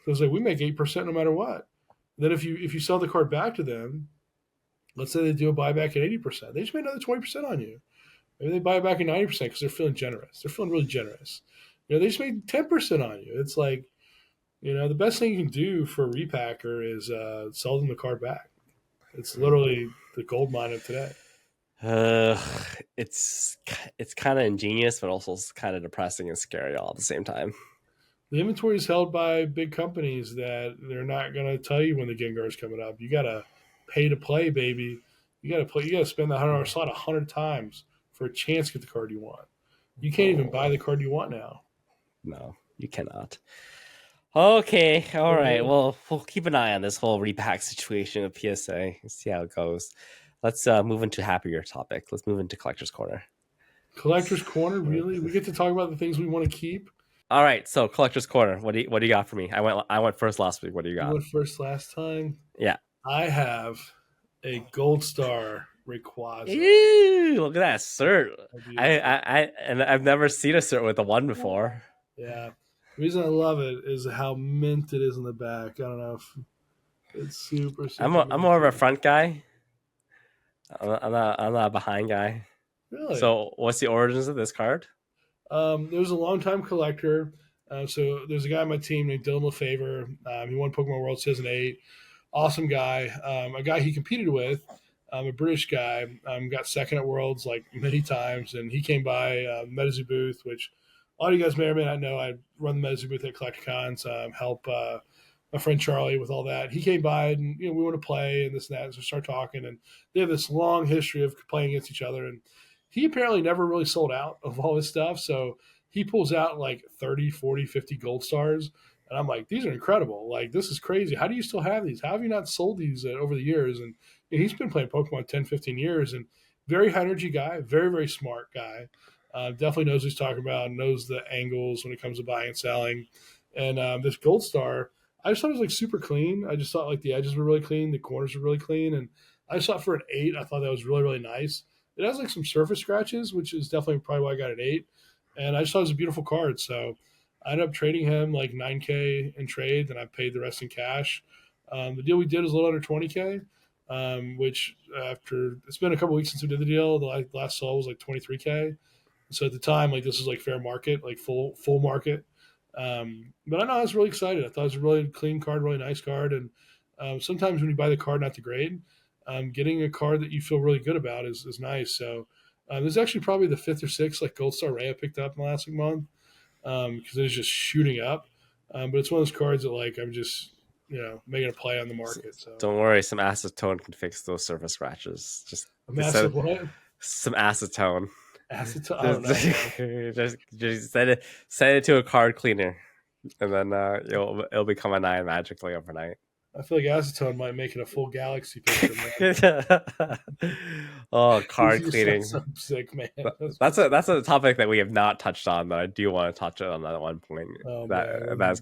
So it's like we make 8% no matter what. Then if you sell the card back to them, let's say they do a buyback at 80%, they just made another 20% on you. Maybe they buy it back at 90% because they're feeling generous. They're feeling really generous. They just made 10% on you. It's like, the best thing you can do for a repacker is sell them the card back. It's literally the gold mine of today. Uh, it's kind of ingenious, but also kind of depressing and scary all at the same time. The inventory is held by big companies that they're not going to tell you when the Gengar is coming up. You got to pay to play, baby. You got to play. You got to spend the $100 slot 100 times for a chance to get the card you want. You can't even buy the card you want now. No, you cannot. Okay, all right. Well, we'll keep an eye on this whole repack situation of PSA and see how it goes. Let's move into a happier topic. Let's move into Collector's Corner. Collector's Corner, really? We get to talk about the things we want to keep. All right, so Collector's Corner. What do you got for me? I went first last week. What do you got? You went first last time. Yeah, I have a Gold Star Rayquaza. Ew, look at that cert. I've never seen a cert with a 1 before. Yeah. The reason I love it is how mint it is in the back. I don't know if it's super. I'm more of a front guy. I'm not a behind guy. Really? So, what's the origins of this card? There's a longtime collector. So there's a guy on my team named Dylan Lefevre. He won Pokemon World 2008. Awesome guy. A guy he competed with. A British guy. Got second at Worlds like many times, and he came by MetaZoo booth, which a lot of you guys may or may not know. I run the MetaZoo booth at Collecticons. Help my friend Charlie with all that. He came by, and we want to play and this and that. So we start talking, and they have this long history of playing against each other. And he apparently never really sold out of all his stuff. So he pulls out like 30, 40, 50 gold stars. And I'm like, these are incredible. Like, this is crazy. How do you still have these? How have you not sold these over the years? And he's been playing Pokemon 10, 15 years, and very high energy guy, very, very smart guy. Definitely knows what he's talking about, knows the angles when it comes to buying and selling. And this gold star, I just thought it was like super clean. I just thought like the edges were really clean. The corners were really clean. And I just thought for an 8, I thought that was really, really nice. It has like some surface scratches, which is definitely probably why I got an 8. And I just thought it was a beautiful card. So I ended up trading him like 9K in trade, and I paid the rest in cash. The deal we did was a little under 20K, which after it's been a couple weeks since we did the deal, the last sell was like 23K. So at the time, like this was like fair market, like full market. But I know I was really excited. I thought it was a really clean card, really nice card. And sometimes when you buy the card not the grade, getting a card that you feel really good about is nice. So this is actually probably the 5th or 6th like Gold Star Ray I picked up in the last month because it was just shooting up. But it's one of those cards that like I'm just making a play on the market. So don't worry, some acetone can fix those surface scratches. Just what? Some acetone. Acetone. I don't know. just send it to a card cleaner, and then it'll become a 9 magically overnight. I feel like acetone might make it a full galaxy picture. Oh, card cleaning. So sick, man. That's a topic that we have not touched on, but I do want to touch on that at one point. Oh, that's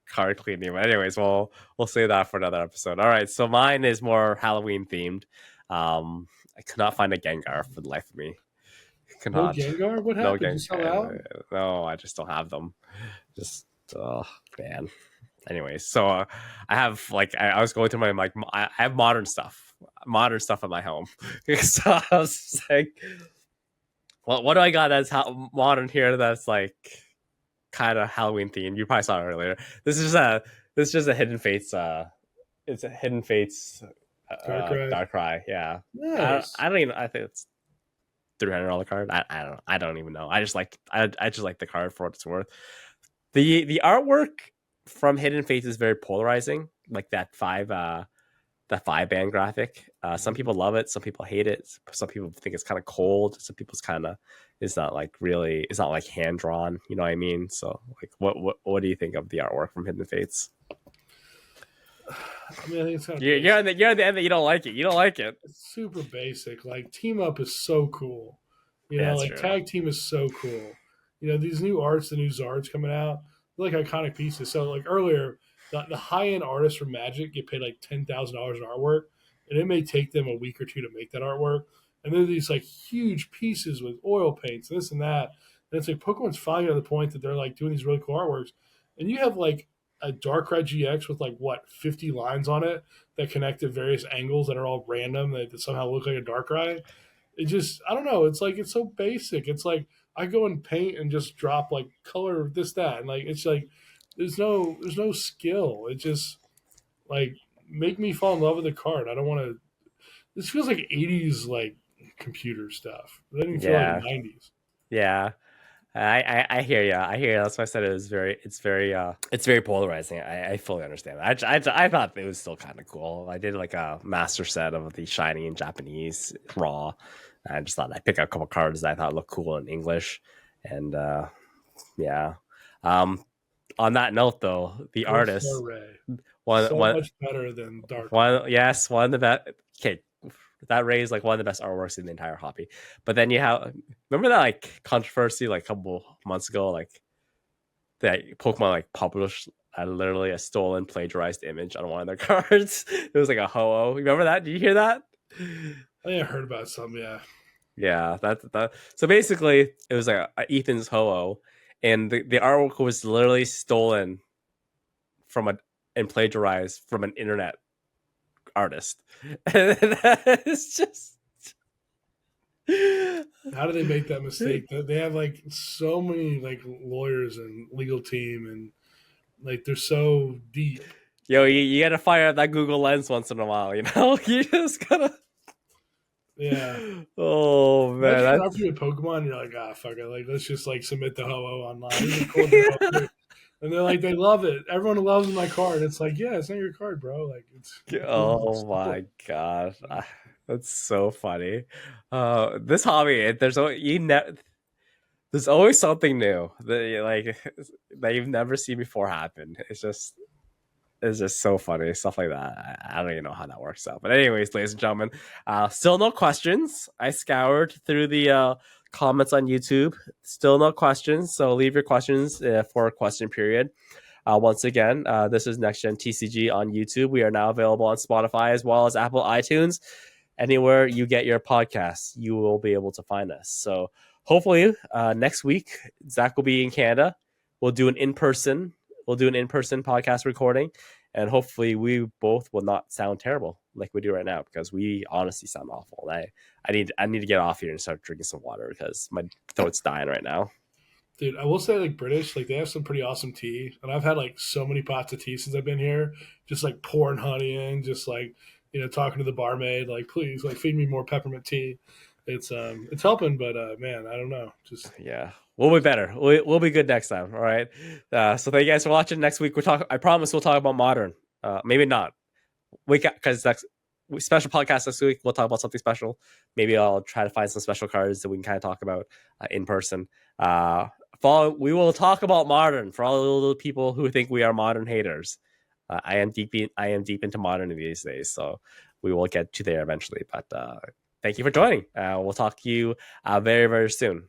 card cleaning. But anyways, we'll save that for another episode. All right, so mine is more Halloween themed. I could not find a Gengar for the life of me. Could No not. Gengar? What No happened? You sell out? Gengar. No, I just don't have them. Just oh man. Anyways, so I have like I was going through my like I have modern stuff in my home. So I was just like, well, what do I got that's modern here that's like kind of Halloween themed? You probably saw it earlier. This is just a Hidden Fates. It's a Hidden Fates Darkrai. Darkrai. Yeah, Nice. I don't even. I think it's $300 card. I don't even know. I just like the card for what it's worth. The artwork from Hidden Fates is very polarizing. Like that five band graphic. Some people love it. Some people hate it. Some people think it's kind of cold. Some people's kind of it's not like really. It's not like hand drawn. You know what I mean? So like, what do you think of the artwork from Hidden Fates? I mean, I think it's kind of You're on the end that you don't like it. You don't like it. it's super basic. Like team up is so cool. You Yeah, know, that's like true. tag team is so cool. You know, these new arts, the new Zards coming out, they're like iconic pieces. So like earlier, the high end artists from Magic get paid like $10,000 in artwork, and it may take them a week or two to make that artwork. And they're these like huge pieces with oil paints, this and that. And it's like Pokemon's finally at the point that they're like doing these really cool artworks. And you have like a Darkrai GX with like what 50 lines on it that connect at various angles that are all random that somehow look like a Darkrai. It just I don't know. It's like it's so basic. It's like I go and paint and just drop like color this that and like it's like there's no skill. It just like make me fall in love with the card. I don't want to. This feels like 80s like computer stuff. It doesn't even feel like Yeah, 90s. yeah. I hear you. I hear you. That's why I said it's very polarizing. I fully understand. I thought it was still kind of cool. I did like a master set of the shiny in Japanese raw. I just thought I'd pick out a couple cards that I thought looked cool in English, and yeah. Um, on that note, though, the artist Ray. one So one much better than Dark. one of the best. Okay, that raised like one of the best artworks in the entire hobby. But then you have remember that like controversy like a couple months ago, like that Pokemon like published literally a stolen plagiarized image on one of their cards. It was like a ho-oh. Remember that? Did you hear that? I think I heard about some. Yeah. Yeah, that. So basically, it was like Ethan's ho-oh, and the artwork was literally stolen from and plagiarized from an internet artist. It's just How do they make that mistake? They have like so many like lawyers and legal team and like they're so deep. Yo, you gotta fire up that Google Lens once in a while, you know? You just gotta. Yeah. Oh Imagine man, after you with Pokemon, you're like, ah, fuck it. Like, let's just like submit the ho-oh online. And they're like, they love it. Everyone loves my card. It's like, yeah, it's not your card, bro. Like, it's. oh my gosh, that's so funny. This hobby, there's always something new that you've never seen before happen. It's just so funny stuff like that. I don't even know how that works out. But anyways, ladies and gentlemen, still no questions. I scoured through the comments on YouTube. Still no questions. So leave your questions for a question period. Once again, this is NextGenTCG on YouTube. We are now available on Spotify as well as Apple iTunes. Anywhere you get your podcasts, you will be able to find us. So hopefully next week, Zach will be in Canada. We'll do an in-person podcast recording, and hopefully we both will not sound terrible like we do right now, because we honestly sound awful. And I need to get off here and start drinking some water because my throat's dying right now. Dude, I will say, like, British, like, they have some pretty awesome tea. And I've had, like, so many pots of tea since I've been here. Just, like, pouring honey in, just, like, you know, talking to the barmaid, like, please, like, feed me more peppermint tea. It's helping, but, man, I don't know. Just Yeah, we'll be better. We'll be good next time. All right. So thank you guys for watching. Next week I promise we'll talk about modern. Maybe not. Because next special podcast this week we'll talk about something special. Maybe I'll try to find some special cards that we can kind of talk about in person. We will talk about modern for all the people who think we are modern haters. I am deep into modern these days, so we will get to there eventually. But thank you for joining. We'll talk to you very, very soon.